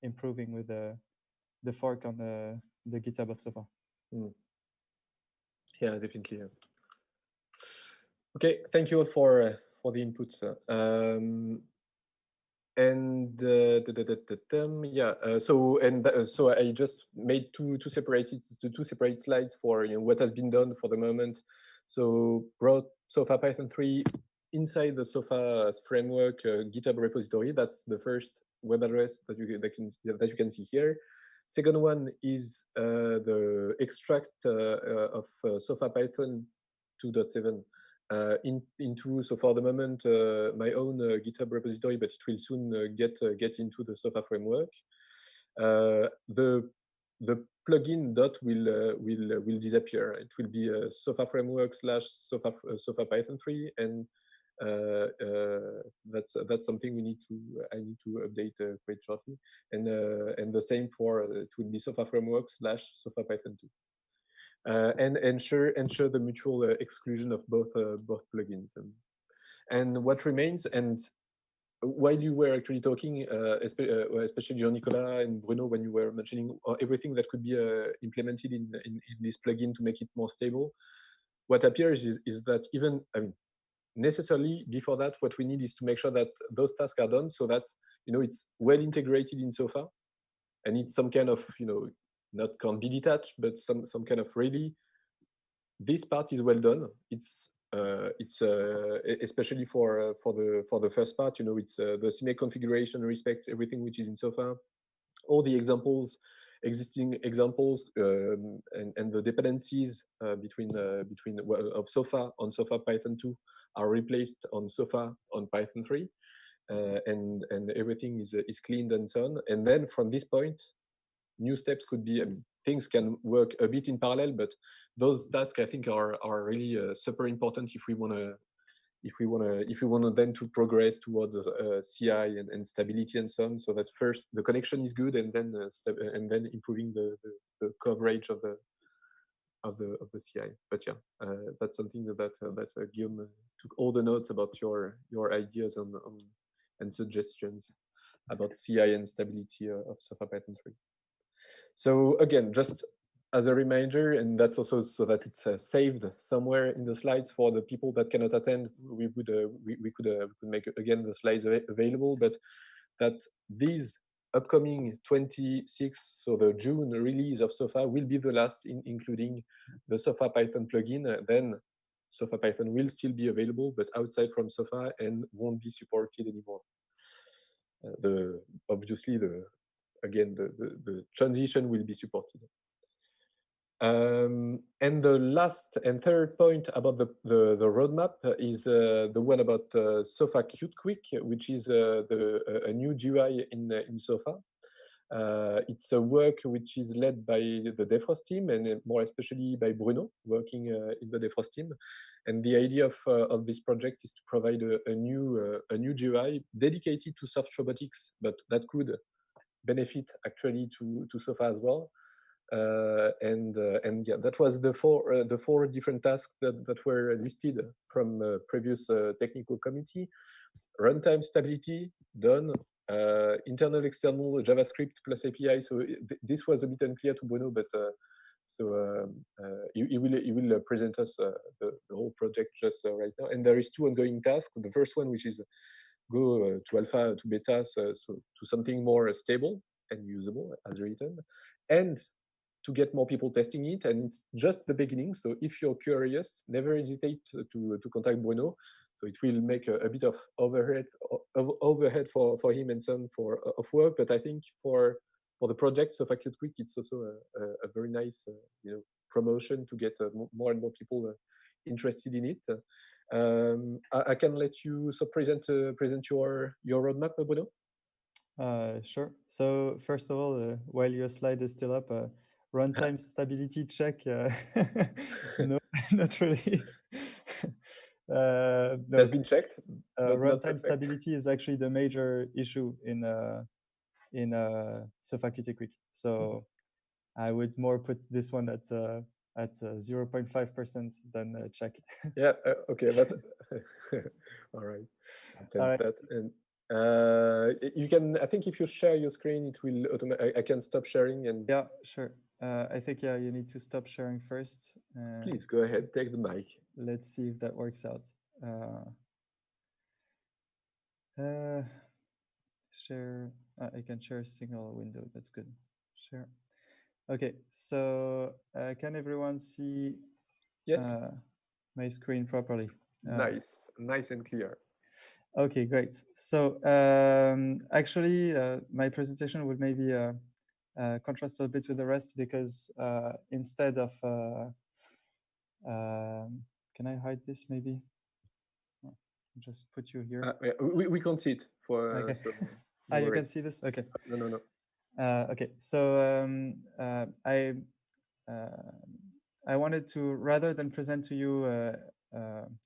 improving with the fork on the GitHub of Sofa. Yeah, definitely. Yeah. Okay, thank you all for the inputs. So I just made two separate slides for what has been done for the moment. So brought Sofa Python 3 inside the Sofa framework GitHub repository. That's the first web address that you can see here. Second one is the extract of Sofa Python 2.7 into, so for the moment, my own GitHub repository, but it will soon get into the Sofa framework. The plugin dot will disappear. It will be Sofa framework / Sofa Python 3, and that's something I need to update quite shortly. And the same for it will be Sofa framework / Sofa Python 2. And ensure the mutual exclusion of both plugins. And what remains, and while you were actually talking, especially Jean-Nicolas and Bruno, when you were mentioning everything that could be implemented in this plugin to make it more stable, what appears is that even, I mean, necessarily before that, what we need is to make sure that those tasks are done so that it's well integrated in Sofa, and it's some kind of not can't be detached, but some kind of really, this part is well done. It's especially for the first part, it's the CMake configuration respects everything which is in Sofa. All the existing examples, and the dependencies between of Sofa on Sofa Python 2 are replaced on Sofa on Python 3, and everything is cleaned and so on. And then from this point, new steps could be, things can work a bit in parallel, but those tasks, I think, are really super important if we want to then to progress towards CI and stability and so on. So that first the connection is good, and then improving the coverage of the CI. But yeah, that's something that Guillaume took all the notes about your ideas and suggestions about CI and stability of Sofa Python 3. So again, just as a reminder, and that's also so that it's saved somewhere in the slides for the people that cannot attend, we could make again the slides available, but that these upcoming 26, so the June release of Sofa will be the last including the Sofa Python plugin. Then Sofa Python will still be available, but outside from Sofa, and won't be supported anymore. Obviously the transition will be supported. And the last and third point about the roadmap is the one about Sofa Qt Quick, which is a new GUI in Sofa. It's a work which is led by the Defrost team, and more especially by Bruno, working in the Defrost team. And the idea of this project is to provide a new GUI dedicated to soft robotics, but that could benefit actually to Sofa as well. And yeah, that was the four different tasks that were listed from previous technical committee. Runtime stability done. Internal external JavaScript plus API. So this was a bit unclear to Bruno, but So he will present us the whole project just right now. And there is 2 ongoing tasks. The first one, which is go to alpha to beta, so to something more stable and usable as written, and to get more people testing it. And it's just the beginning. So if you're curious, never hesitate to contact Bruno. So it will make a bit of overhead for him and some of work. But I think for the project, so Acute Quick, it's also a very nice promotion to get more and more people interested in it. I can let you present your roadmap, Bruno. Sure. So first of all, while your slide is still up, runtime stability check. No, not really. No. That's been checked. Runtime stability is actually the major issue in SOFA Qt Quick. So I would more put this one at 0.5% than check. Yeah. Okay. That's all right. All right. That. And you can. I think if you share your screen, it will automatically. I can stop sharing and. Yeah. Sure. I think you need to stop sharing first. Please go ahead. Take the mic. Let's see if that works out. Share. I can share a single window. That's good. Share. Okay. So can everyone see? Yes. My screen properly? Nice and clear. Okay, great. So actually, my presentation would maybe contrast a bit with the rest because instead of can I hide this maybe? Just put you here. Yeah, we can't see it for. Okay. So you can see this. Okay. No. Okay. So I wanted to, rather than present to you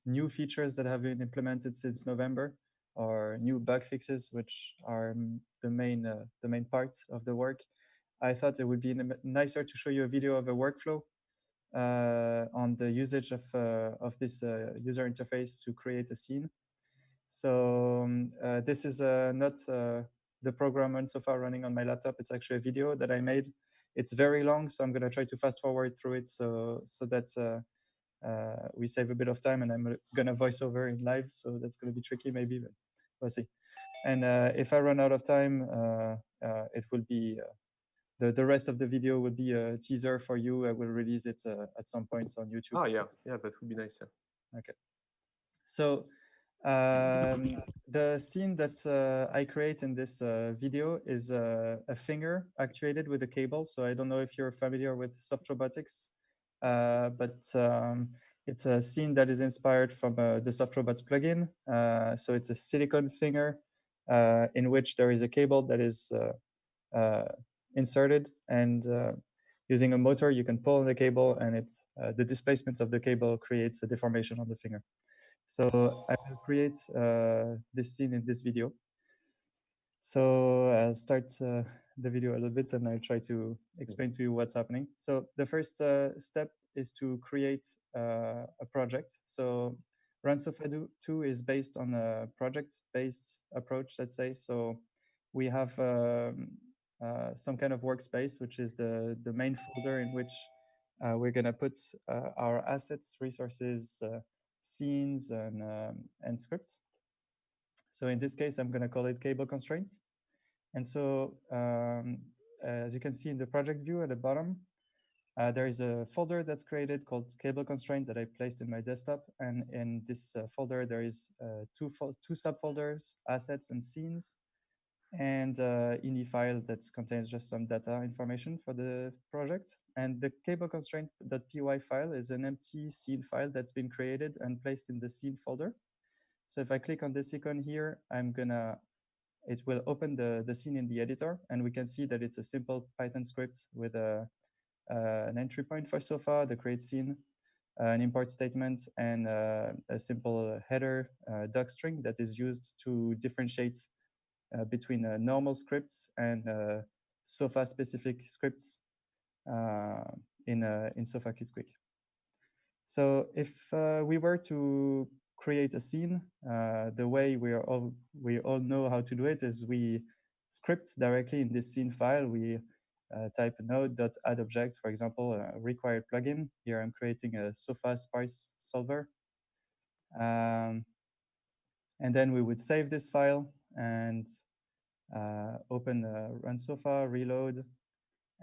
new features that have been implemented since November or new bug fixes, which are the main parts of the work, I thought it would be nicer to show you a video of a workflow on the usage of this user interface to create a scene. So this is not the program so far running on my laptop. It's actually a video that I made. It's very long, so I'm going to try to fast forward through it so that we save a bit of time, and I'm going to voice over in live, so that's going to be tricky maybe, but we'll see. And if I run out of time, it will be the rest of the video will be a teaser for you. I will release it at some point on YouTube. Oh yeah, that would be nice. Yeah. Okay. So the scene that I create in this video is a finger actuated with a cable. So I don't know if you're familiar with soft robotics, but it's a scene that is inspired from the soft robots plugin. So it's a silicone finger in which there is a cable that is inserted, and using a motor you can pull on the cable, and the displacement of the cable creates a deformation on the finger. So I will create this scene in this video. So I'll start the video a little bit, and I'll try to explain to you what's happening. So the first step is to create a project. So Run SOFA 2 is based on a project-based approach, let's say. So we have some kind of workspace, which is the main folder in which we're going to put our assets, resources, scenes, and scripts. So in this case, I'm going to call it cable constraints. And so as you can see in the project view at the bottom, there is a folder that's created called cable constraint that I placed in my desktop. And in this folder, there is two subfolders, assets and scenes, and INI file that contains just some data information for the project. And the cable constraint.py file is an empty scene file that's been created and placed in the scene folder. So if I click on this icon here, it will open the scene in the editor, and we can see that it's a simple Python script with an entry point for SOFA, the create scene, an import statement, and a simple header doc string that is used to differentiate between normal scripts and SOFA-specific scripts in SOFA Qt Quick. So if we were to create a scene, the way we all know how to do it is we script directly in this scene file. We type node.addObject, for example, a required plugin. Here I'm creating a SOFA sparse solver. And then we would save this file and open run SOFA, reload,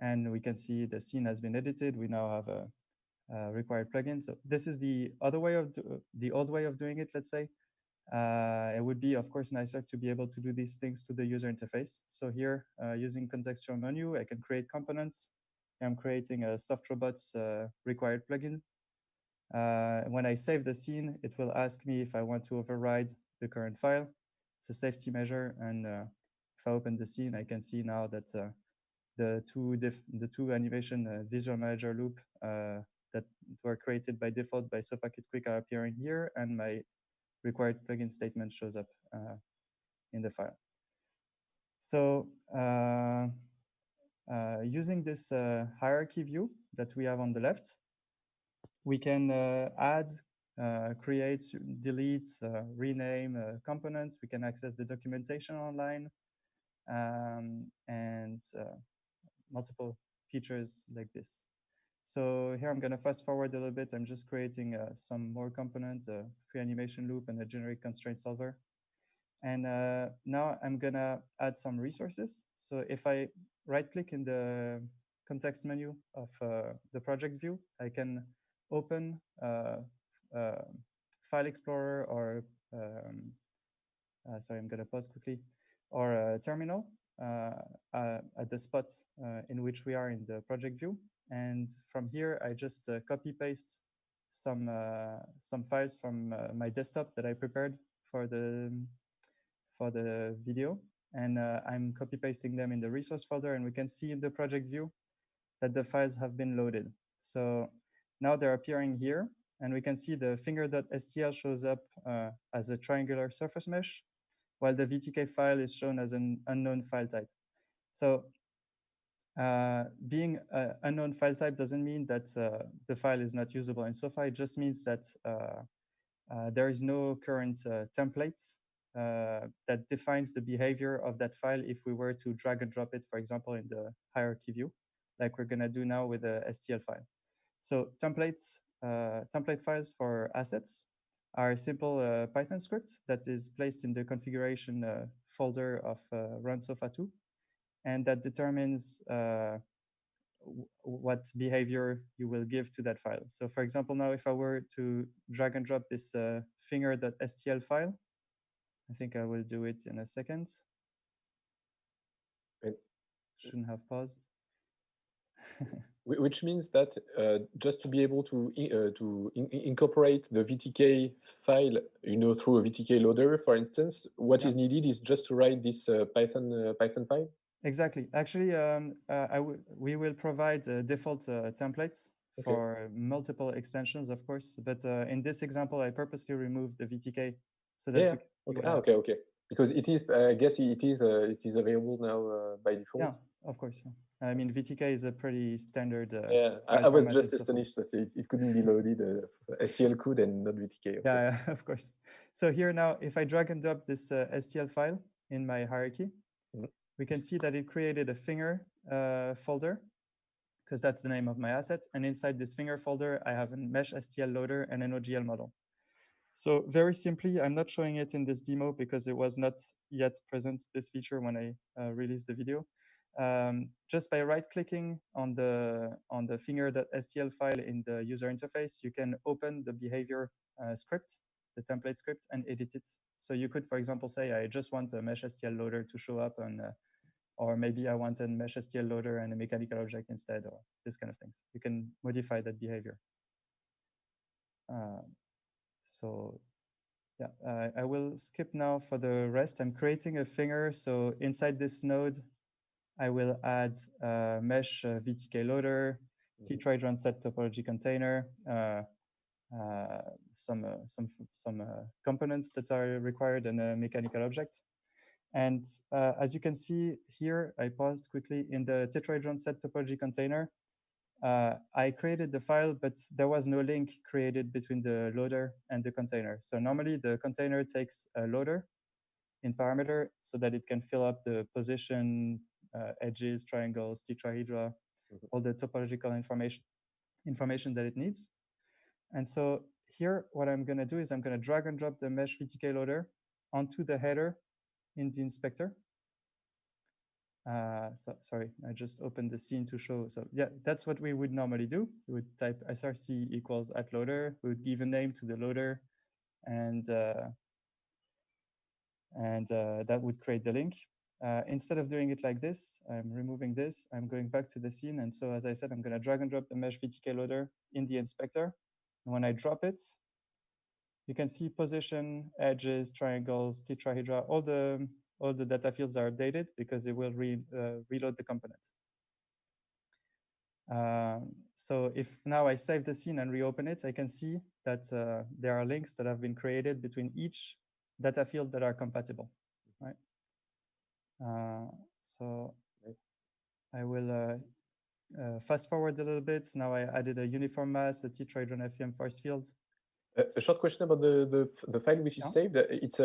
and we can see the scene has been edited. We now have a required plugin. So this is the other way of the old way of doing it, let's say. It would be, of course, nicer to be able to do these things to the user interface. So here, using contextual menu, I can create components. I'm creating a soft robots required plugin. When I save the scene, it will ask me if I want to override the current file. It's a safety measure, and if I open the scene, I can see now that the two animation visual manager loop that were created by default by SofaKit Quick are appearing here, and my required plugin statement shows up in the file. So using this hierarchy view that we have on the left, we can add, create, delete, rename components. We can access the documentation online, and multiple features like this. So here I'm going to fast forward a little bit. I'm just creating some more component, a free animation loop, and a generic constraint solver. And now I'm going to add some resources. So if I right-click in the context menu of the project view, I can open File Explorer or, sorry, I'm going to pause quickly, or a terminal at the spot in which we are in the project view. And from here, I just copy paste some files from my desktop that I prepared for the video, and I'm copy pasting them in the resource folder, and we can see in the project view that the files have been loaded. So now they're appearing here, and we can see the finger.stl shows up as a triangular surface mesh, while the VTK file is shown as an unknown file type. So being an unknown file type doesn't mean that the file is not usable in SOFA. It just means that there is no current template that defines the behavior of that file if we were to drag and drop it, for example, in the hierarchy view, like we're going to do now with the STL file. So template files for assets are a simple Python script that is placed in the configuration folder of run SOFA 2. And that determines what behavior you will give to that file. So for example, now if I were to drag and drop this finger.stl file, I think I will do it in a second. Shouldn't have paused. Which means that just to be able to incorporate the VTK file, through a VTK loader, for instance, what is needed is just to write this Python file. Exactly. Actually, we will provide default templates for multiple extensions, of course. But in this example, I purposely removed the VTK so that okay. Because it is, I guess, it is available now by default. Yeah, of course. I mean, VTK is a pretty standard. I was just astonished that it couldn't be loaded. STL could and not VTK. Yeah, of course. So here now, if I drag and drop this STL file in my hierarchy, we can see that it created a finger folder, because that's the name of my asset. And inside this finger folder, I have a mesh STL loader and an OGL model. So very simply, I'm not showing it in this demo because it was not yet present, this feature, when I released the video. Just by right-clicking on the finger.stl file in the user interface, you can open the behavior script, the template script, and edit it. So you could, for example, say, I just want a mesh STL loader to show up, and or maybe I want a mesh STL loader and a mechanical object instead, or this kind of things. You can modify that behavior. So yeah, I will skip now for the rest. I'm creating a finger. So inside this node, I will add mesh VTK loader, tetrahedron set topology container, some components that are required, and a mechanical object. And as you can see here, I paused quickly in the tetrahedron set topology container. I created the file, but there was no link created between the loader and the container. So normally the container takes a loader in parameter so that it can fill up the position edges, triangles, tetrahedra, all the topological information that it needs. And so here, what I'm going to do is I'm going to drag and drop the mesh VTK loader onto the header in the inspector. Sorry, I just opened the scene to show. So yeah, that's what we would normally do. We would type src equals @loader. We would give a name to the loader, and that would create the link. Instead of doing it like this, I'm removing this. I'm going back to the scene. And so as I said, I'm going to drag and drop the mesh VTK loader in the inspector. And when I drop it, you can see position, edges, triangles, tetrahedra, all the data fields are updated because it will reload the component. So if now I save the scene and reopen it, I can see that there are links that have been created between each data field that are compatible, right? So I will fast forward a little bit. Now I added a uniform mass, a tetrahedron FEM force field. A short question about the file which is saved. It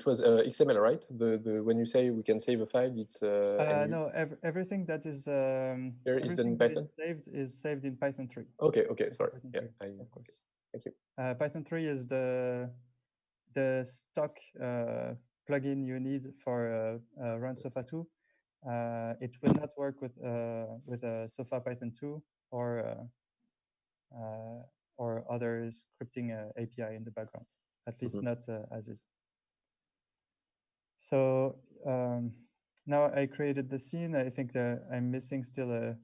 was XML, right? When you say we can save a file, it's no, everything that is everything that is saved in Python 3. Okay, sorry. Yeah, of course. Thank you. Python 3 is the stock plugin you need for run SOFA 2. It will not work with SOFA Python 2 or other scripting API in the background, at least not as is. So now I created the scene. I think that I'm missing still a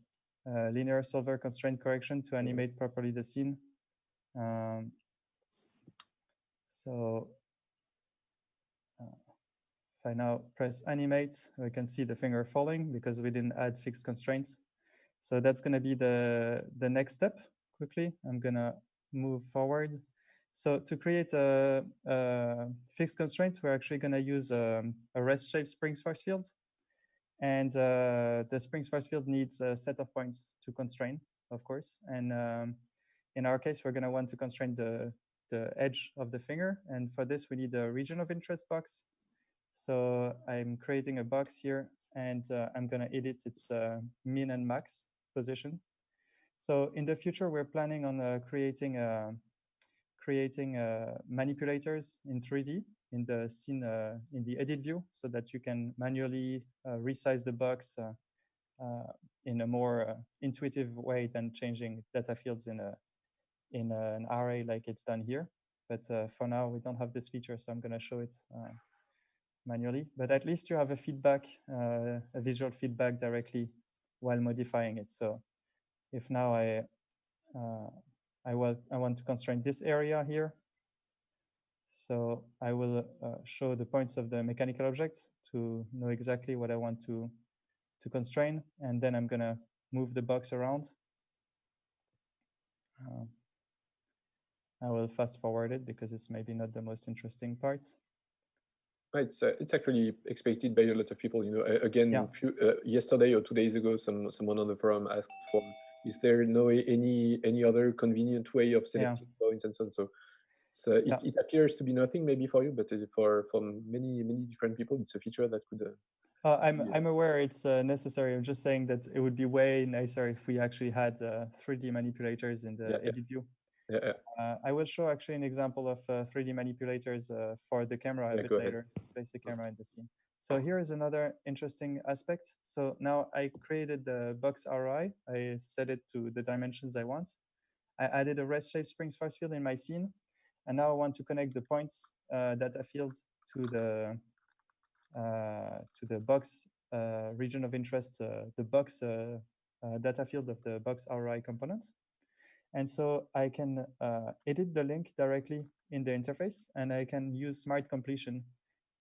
linear solver constraint correction to animate properly the scene. So if I now press animate, we can see the finger falling because we didn't add fixed constraints. So that's going to be the next step. Quickly, I'm going to move forward. So to create a fixed constraint, we're actually going to use a rest-shaped springs force field. And the springs force field needs a set of points to constrain, of course. And in our case, we're going to want to constrain the edge of the finger. And for this, we need a region of interest box. So I'm creating a box here, and I'm going to edit its min and max position. So in the future, we're planning on creating manipulators in 3D in the scene in the edit view, so that you can manually resize the box in a more intuitive way than changing data fields in an array like it's done here. But for now, we don't have this feature, so I'm going to show it manually. But at least you have a feedback, a visual feedback directly while modifying it. So if now I want to constrain this area here, so I will show the points of the mechanical objects to know exactly what I want to constrain, and then I'm going to move the box around. I will fast forward it because it's maybe not the most interesting part. It's actually expected by a lot of people. You know, again, yesterday or 2 days ago, someone on the forum asked for, is there any other convenient way of selecting points and so on? So it appears to be nothing maybe for you, but for many different people, it's a feature that could. I'm aware it's necessary. I'm just saying that it would be way nicer if we actually had 3D manipulators in the edit view. I will show actually an example of 3D manipulators for the camera a bit later. Place the camera in the scene. So here is another interesting aspect. So now I created the box ROI. I set it to the dimensions I want. I added a rest-shaped springs force field in my scene. And now I want to connect the points data field to the box region of interest, the box data field of the box ROI component. And so I can edit the link directly in the interface, and I can use smart completion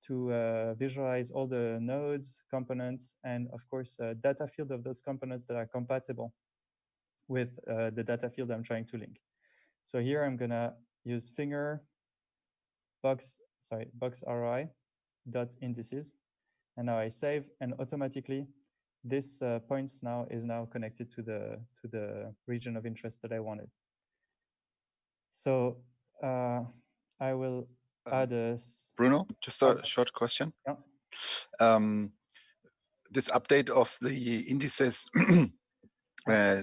to visualize all the nodes, components, and of course, data field of those components that are compatible with the data field I'm trying to link. So here I'm gonna use finger box ROI dot indices, and now I save, and automatically this points is now connected to the region of interest that I wanted. So I will add a Bruno, just a short question. Yeah. this update of the indices,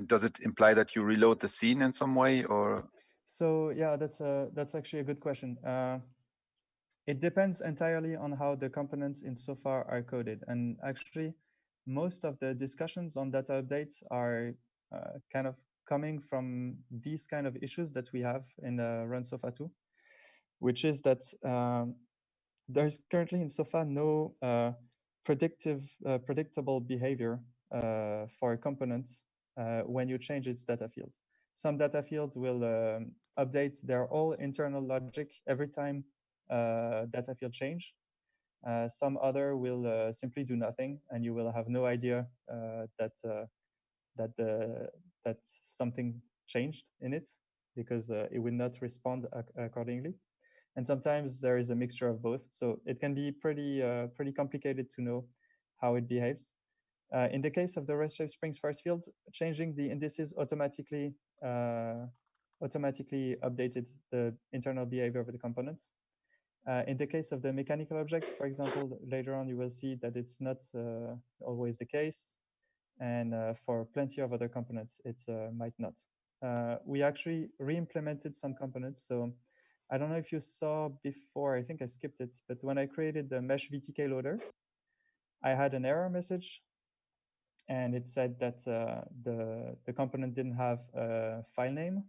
does it imply that you reload the scene in some way, or? So yeah, that's actually a good question. It depends entirely on how the components in SOFA are coded. And actually, most of the discussions on data updates are kind of coming from these kind of issues that we have in Run SOFA 2, which is that there's currently in SOFA no predictable behavior for components when you change its data fields. Some data fields will update their all internal logic every time data field change. Some other will simply do nothing, and you will have no idea that something changed in it, because it will not respond accordingly. And sometimes there is a mixture of both, so it can be pretty complicated to know how it behaves. In the case of the REST-Shape Springs force field, changing the indices automatically updated the internal behavior of the components. In the case of the mechanical object, for example, later on you will see that it's not always the case, and for plenty of other components it might not. We actually re-implemented some components. So I don't know if you saw before, I think I skipped it, but when I created the mesh VTK loader, I had an error message, and it said that the component didn't have a file name,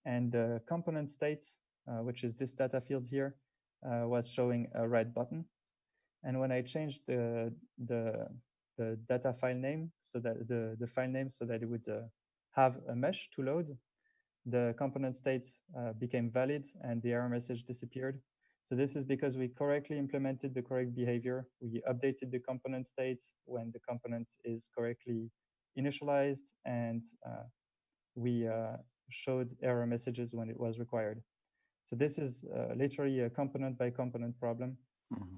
and the component state, which is this data field here, was showing a red button. And when I changed the data file name, so that the file name so that it would have a mesh to load, the component state became valid and the error message disappeared. So this is because we correctly implemented the correct behavior. We updated the component state when the component is correctly initialized, and we showed error messages when it was required. So this is literally a component by component problem. Mm-hmm.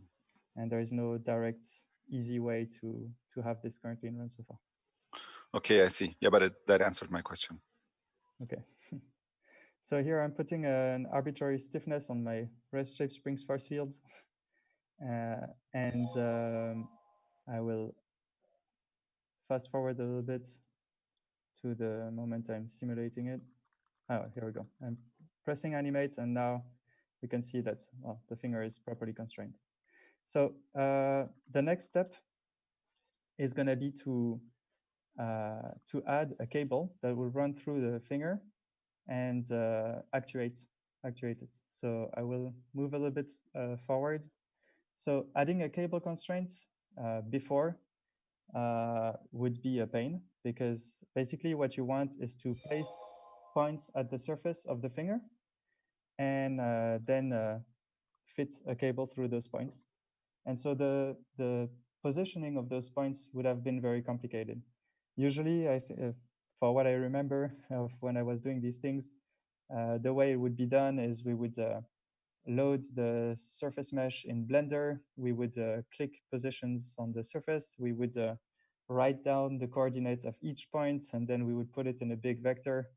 And there is no direct, easy way to have this currently in Run SOFA. Okay, I see. Yeah, but that answered my question. Okay. So here I'm putting an arbitrary stiffness on my REST-Shape Springs force field. And I will fast forward a little bit to the moment I'm simulating it. Oh, here we go. I'm pressing animate, and now we can see that, well, the finger is properly constrained. So the next step is going to be to add a cable that will run through the finger and actuate it. So I will move a little bit forward. So adding a cable constraint before would be a pain, because basically what you want is to place points at the surface of the finger and then fit a cable through those points. And so the positioning of those points would have been very complicated. Usually, for what I remember of when I was doing these things, the way it would be done is we would load the surface mesh in Blender. We would click positions on the surface. We would write down the coordinates of each point, and then we would put it in a big vector,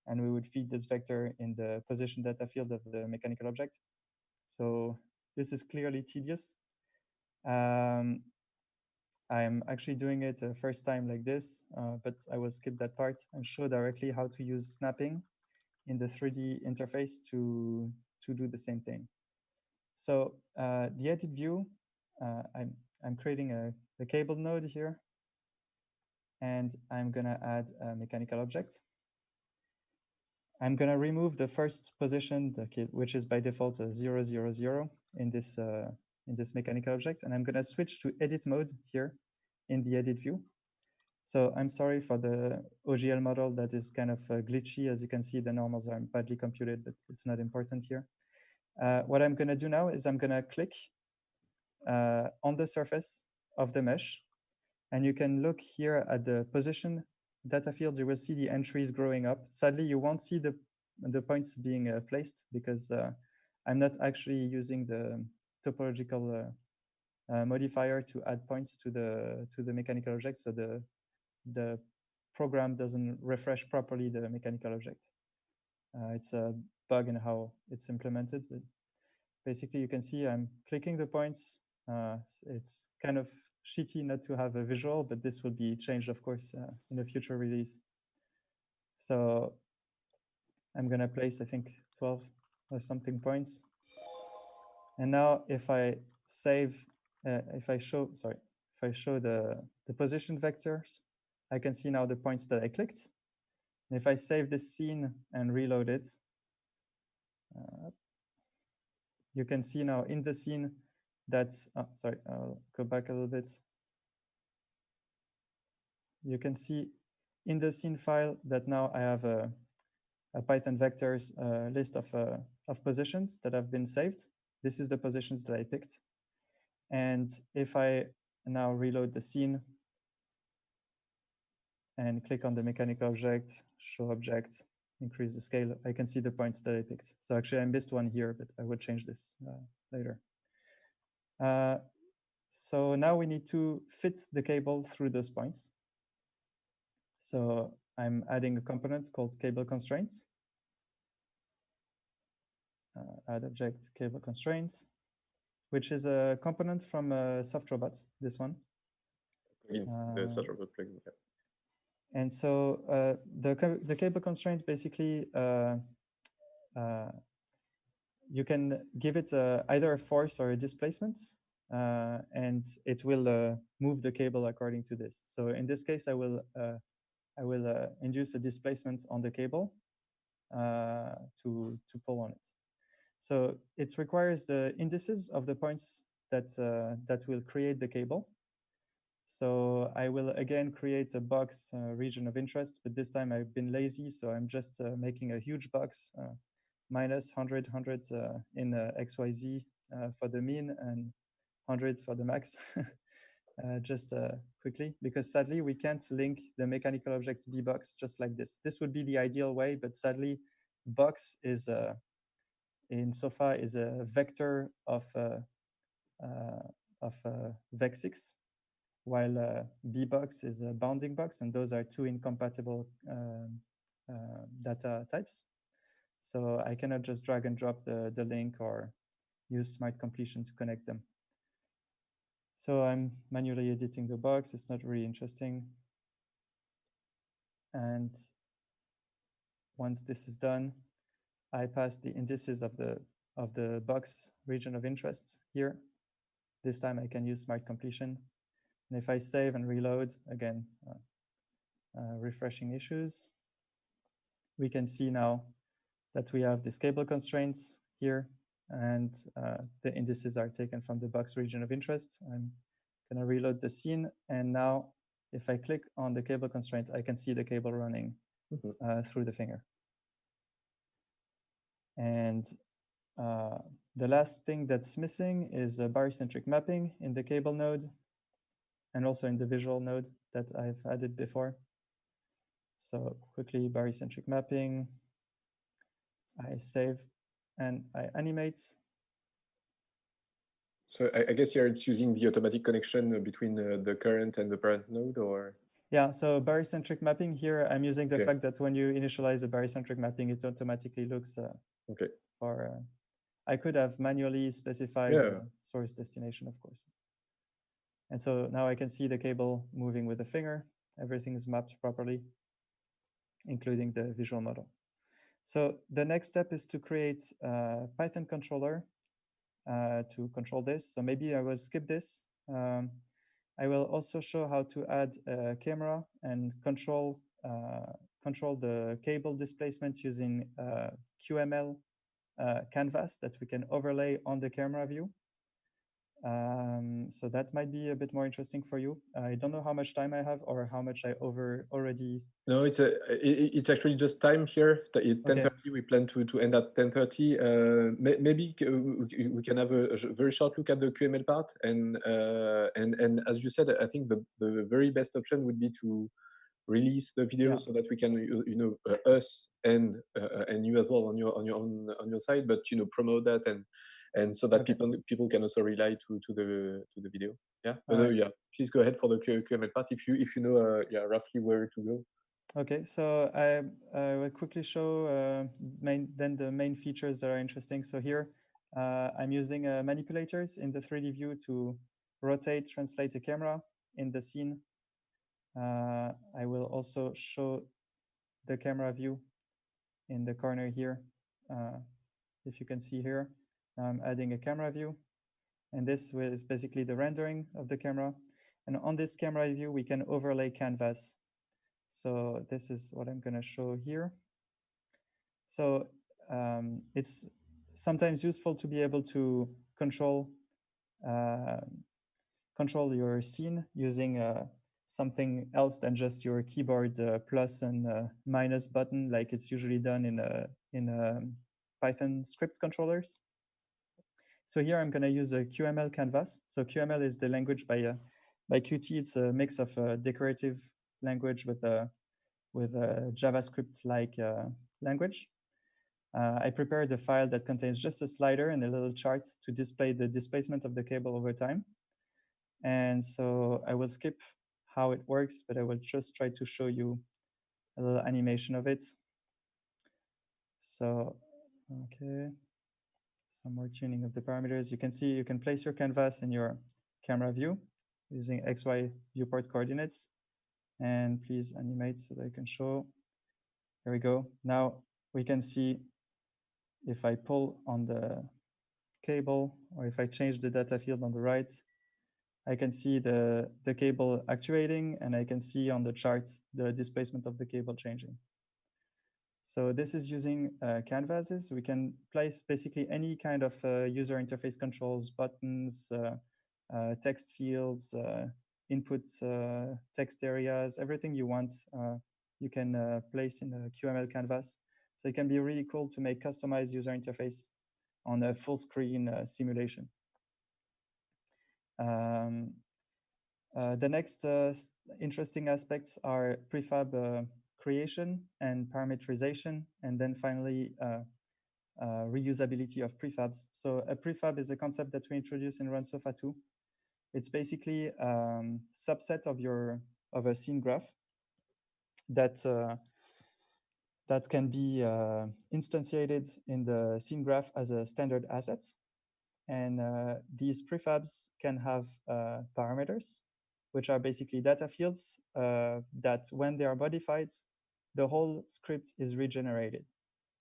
and we would feed this vector in the position data field of the mechanical object. So this is clearly tedious. I'm actually doing it first time like this, but I will skip that part and show directly how to use snapping in the 3D interface to do the same thing. So the edit view, I'm creating a cable node here, and I'm gonna add a mechanical object. I'm gonna remove the first position, which is by default 0, 0, 0 in this mechanical object, and I'm gonna switch to edit mode here in the edit view. So I'm sorry for the OGL model that is kind of glitchy. As you can see, the normals are badly computed, but it's not important here. What I'm gonna do now is I'm gonna click on the surface of the mesh, and you can look here at the position data field. You will see the entries growing up. Sadly, you won't see the points being placed because I'm not actually using the topological modifier to add points to the mechanical object. So the program doesn't refresh properly the mechanical object. It's a bug in how it's implemented. But basically, you can see I'm clicking the points. It's kind of shitty not to have a visual, but this will be changed, of course, in a future release. So I'm going to place, I think, 12 or something points. And now if I save, if I show the position vectors, I can see now the points that I clicked. And if I save this scene and reload it, you can see now in the scene that, sorry, I'll go back a little bit. You can see in the scene file that now I have a Python vectors list of positions that have been saved. This is the positions that I picked. And if I now reload the scene and click on the mechanical object, show object, increase the scale, I can see the points that I picked. So actually I missed one here, but I will change this later. So now we need to fit the cable through those points. So I'm adding a component called cable constraints. Add object cable constraints, which is a component from SoftRobots, this one. The SoftRobot plugin, yeah. And so the cable constraint basically, you can give it either a force or a displacement, and it will move the cable according to this. So in this case, I will induce a displacement on the cable to pull on it. So it requires the indices of the points that will create the cable. So I will again create a box region of interest, but this time I've been lazy, so I'm just making a huge box, minus 100, 100 in XYZ for the mean and 100 for the max. Just quickly, because sadly we can't link the mechanical objects bbox just like this. This would be the ideal way, but sadly box is in SOFA is a vector of vec6, while bbox is a bounding box, and those are two incompatible data types. So I cannot just drag and drop the link or use smart completion to connect them. So I'm manually editing the box. It's not really interesting. And once this is done, I pass the indices of the box region of interest here. This time I can use smart completion. And if I save and reload, again, refreshing issues, we can see now that we have these cable constraints here, and the indices are taken from the box region of interest. I'm gonna reload the scene, and now if I click on the cable constraint, I can see the cable running through the finger. And the last thing that's missing is a barycentric mapping in the cable node and also in the visual node that I've added before. So quickly, barycentric mapping, I save and I animate. So I guess here it's using the automatic connection between the current and the parent node, or? Yeah, so barycentric mapping here, I'm using the fact that when you initialize a barycentric mapping, it automatically looks for, I could have manually specified source destination, of course. And so now I can see the cable moving with the finger. Everything is mapped properly, including the visual model. So the next step is to create a Python controller to control this. So maybe I will skip this. I will also show how to add a camera and control the cable displacement using QML canvas that we can overlay on the camera view. So that might be a bit more interesting for you. I don't know how much time I have or how much I already. No, it's actually just time here. At 10:30, we plan to end at 10:30. Maybe we can have a very short look at the QML part, and as you said, I think the very best option would be to release the video so that we can, us and you as well on your side, but promote that and so that people can also rely to the video. Yeah, but yeah, please go ahead for the QML part if you know roughly where to go. Okay, so I will quickly show the main features that are interesting. So here I'm using manipulators in the 3D view to rotate, translate the camera in the scene. I will also show the camera view in the corner here. If you can see here, I'm adding a camera view. And this is basically the rendering of the camera. And on this camera view, we can overlay canvas. So this is what I'm going to show here. So it's sometimes useful to be able to control your scene using something else than just your keyboard plus and minus button, like it's usually done in Python script controllers. So here I'm going to use a QML canvas. So QML is the language by Qt. It's a mix of a decorative language with a JavaScript-like language. I prepared a file that contains just a slider and a little chart to display the displacement of the cable over time. And so I will skip how it works, but I will just try to show you a little animation of it. So, okay. Some more tuning of the parameters. You can see you can place your canvas in your camera view using XY viewport coordinates. And please animate so that I can show. There we go. Now we can see if I pull on the cable or if I change the data field on the right, I can see the cable actuating, and I can see on the chart the displacement of the cable changing. So this is using canvases. We can place basically any kind of user interface controls, buttons, text fields, input text areas, everything you want, you can place in a QML canvas. So it can be really cool to make customized user interface on a full screen simulation. The next interesting aspects are prefab creation and parameterization, and then finally reusability of prefabs. So a prefab is a concept that we introduced in Run SOFA 2. It's basically a subset of a scene graph that can be instantiated in the scene graph as a standard asset. And these prefabs can have parameters, which are basically data fields that when they are modified, the whole script is regenerated.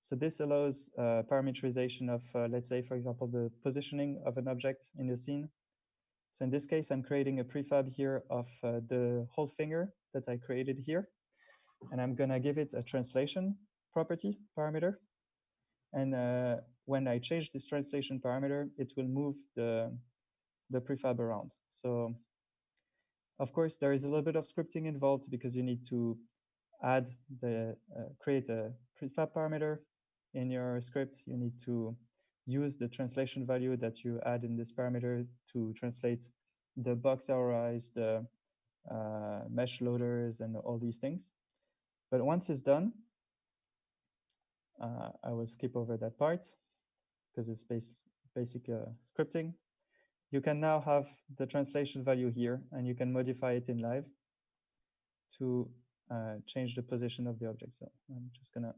So this allows parameterization of, let's say, for example, the positioning of an object in the scene. So in this case, I'm creating a prefab here of the whole finger that I created here. And I'm going to give it a translation property parameter. And when I change this translation parameter, it will move the prefab around. So of course, there is a little bit of scripting involved because you need to add create a prefab parameter in your script. You need to use the translation value that you add in this parameter to translate the box ROIs, the mesh loaders, and all these things. But once it's done, I will skip over that part because it's basic scripting. You can now have the translation value here, and you can modify it in live to change the position of the object. So I'm just gonna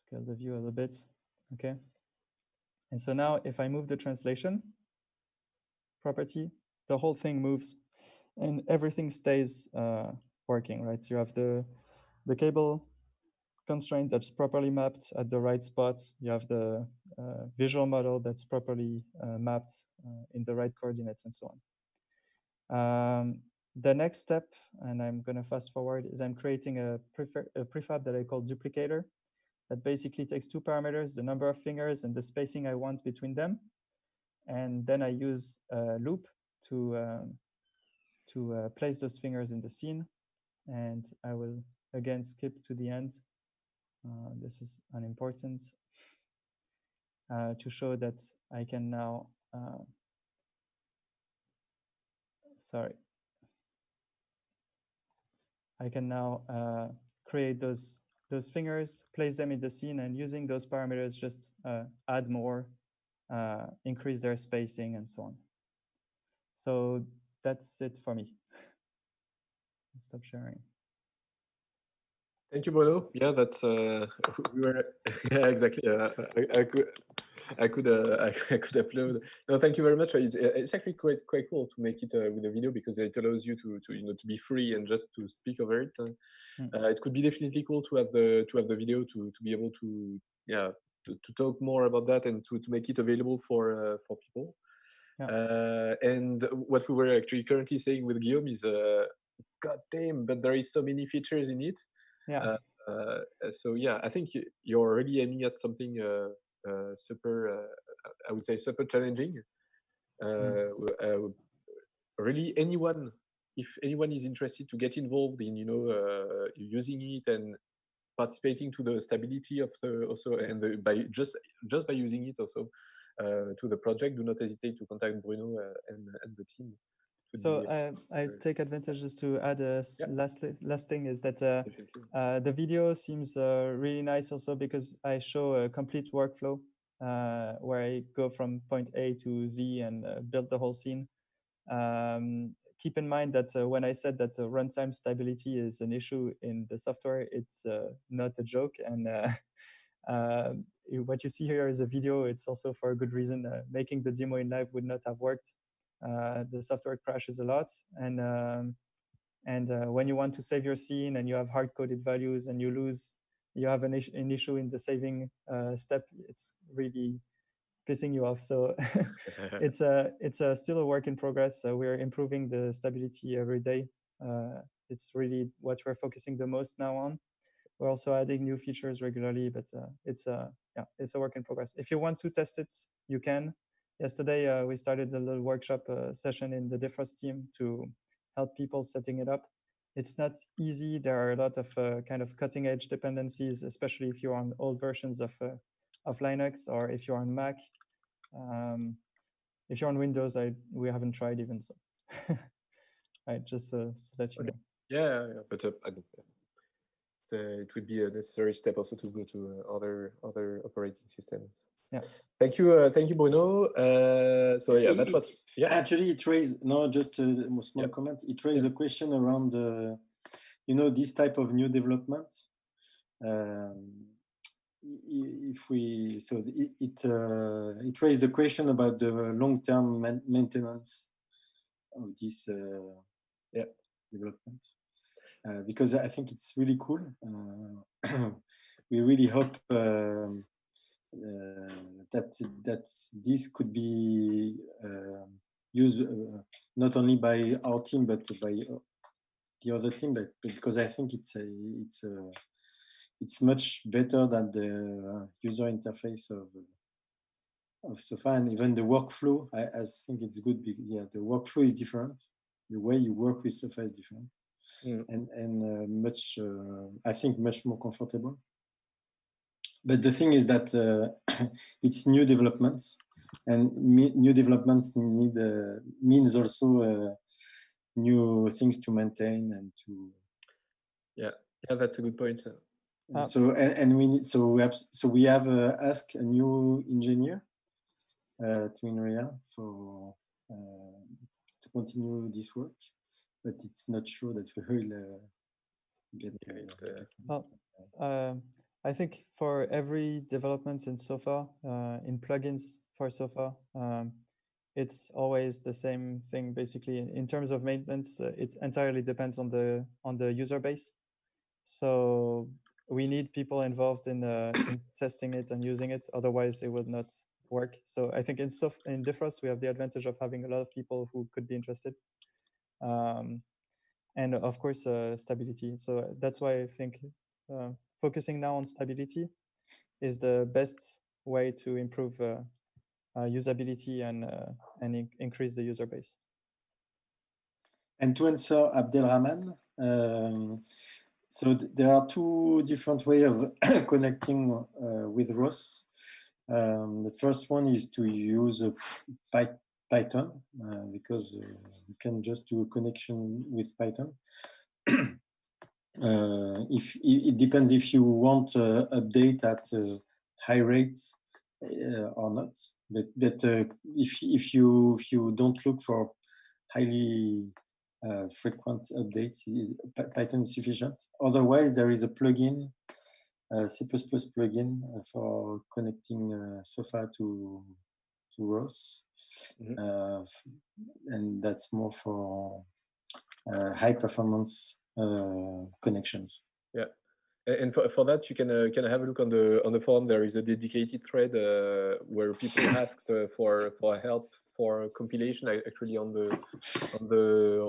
scale the view a little bit, okay? And so now if I move the translation property, the whole thing moves and everything stays working, right? So you have the cable constraint that's properly mapped at the right spots. You have the visual model that's properly mapped in the right coordinates and so on. The next step, and I'm going to fast forward, is I'm creating a prefab that I call duplicator that basically takes two parameters, the number of fingers and the spacing I want between them. And then I use a loop to place those fingers in the scene. And I will again skip to the end. This is unimportant to show that I can now, I can now create those fingers, place them in the scene, and using those parameters, just add more, increase their spacing, and so on. So that's it for me. Stop sharing. Thank you, Bruno. Yeah, that's we were yeah, exactly. I could upload. No, thank you very much. It's actually quite cool to make it with a video because it allows you to be free and just to speak over it. It could be definitely cool to have the video to be able to to talk more about that and to make it available for people. Yeah. And what we were actually currently saying with Guillaume is, God damn, but there is so many features in it. Yeah. So yeah, I think you're really aiming at something super, I would say, super challenging. Really, if anyone is interested to get involved in, using it and participating to the stability of the also and by just by using it also to the project, do not hesitate to contact Bruno and the team. So I take advantage just to add a last thing is that the video seems really nice also because I show a complete workflow where I go from point A to Z and build the whole scene. Keep in mind that when I said that runtime stability is an issue in the software, it's not a joke. And what you see here is a video. It's also for a good reason. Making the demo in live would not have worked. The software crashes a lot. And when you want to save your scene and you have hard-coded values and you have an issue in the saving step, it's really pissing you off. So it's still a work in progress. We're improving the stability every day. It's really what we're focusing the most now on. We're also adding new features regularly, but it's a work in progress. If you want to test it, you can. Yesterday we started a little workshop session in the Defrost team to help people setting it up. It's not easy. There are a lot of kind of cutting edge dependencies, especially if you're on old versions of Linux or if you're on Mac. If you're on Windows, we haven't tried even so. Right, just so that you know. Yeah, but it would be a necessary step also to go to other operating systems. Yeah. Thank you, Bruno. So yeah, that was actually it raised just a small comment. It raised a question around this type of new development. It raised the question about the long-term maintenance of this development because I think it's really cool. We really hope that this could be used not only by our team but by the other team, but because I think it's much better than the user interface of SOFA, and even the workflow. I think it's good because the workflow is different. The way you work with SOFA is different, and much I think much more comfortable. But the thing is that it's new developments, and new developments means also new things to maintain and to. Yeah, that's a good point. So we have asked a new engineer to INRIA for to continue this work, but it's not sure that we will get. I think for every development in SOFA, in plugins for SOFA, it's always the same thing. Basically, in terms of maintenance, it entirely depends on the user base. So we need people involved in testing it and using it. Otherwise, it will not work. So I think in Defrost, we have the advantage of having a lot of people who could be interested. And of course, stability. So that's why I think focusing now on stability is the best way to improve usability and increase the user base. And to answer Abdelrahman, so there are two different ways of connecting with ROS. The first one is to use Python because you can just do a connection with Python. If it depends if you want update at high rates or not, but if you don't look for highly frequent updates, Python is sufficient. Otherwise, there is a plugin C++ plugin for connecting SOFA to ROS, and that's more for high performance connections. Yeah. And for that, you can have a look on the forum. There is a dedicated thread where people asked for help for compilation. Actually, on the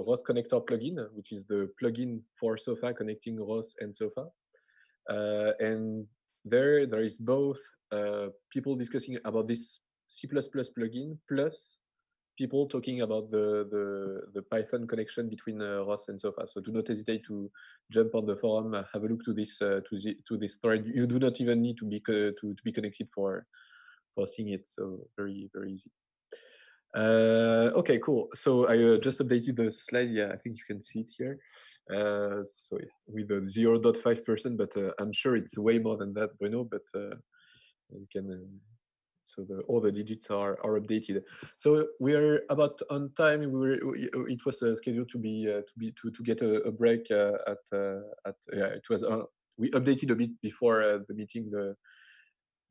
ROS connector plugin, which is the plugin for SOFA connecting ROS and SOFA, and there is both people discussing about this C++ plugin plus people talking about the Python connection between ROS and SOFA. So do not hesitate to jump on the forum, have a look to this thread. You do not even need to be connected for seeing it. So very easy. Okay, cool. So I just updated the slide. Yeah, I think you can see it here. So yeah, with the 0.5%, but I'm sure it's way more than that, Bruno. But you can. So all the digits are updated. So we are about on time. It was scheduled to get a break at it was we updated a bit before the meeting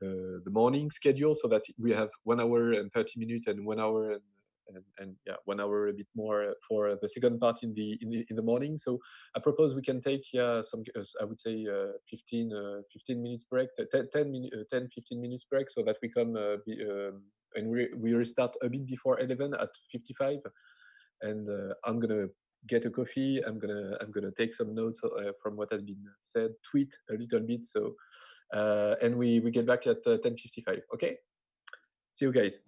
the morning schedule, so that we have 1 hour and 30 minutes and 1 hour and yeah, 1 hour a bit more for the second part in the morning. So I propose we can take some I would say 15 minutes break, 10 15 minutes break, so that we come and we restart a bit before 11 at 55. And I'm gonna get a coffee. I'm gonna take some notes from what has been said, tweet a little bit. So and we get back at 10:55. Okay, see you guys.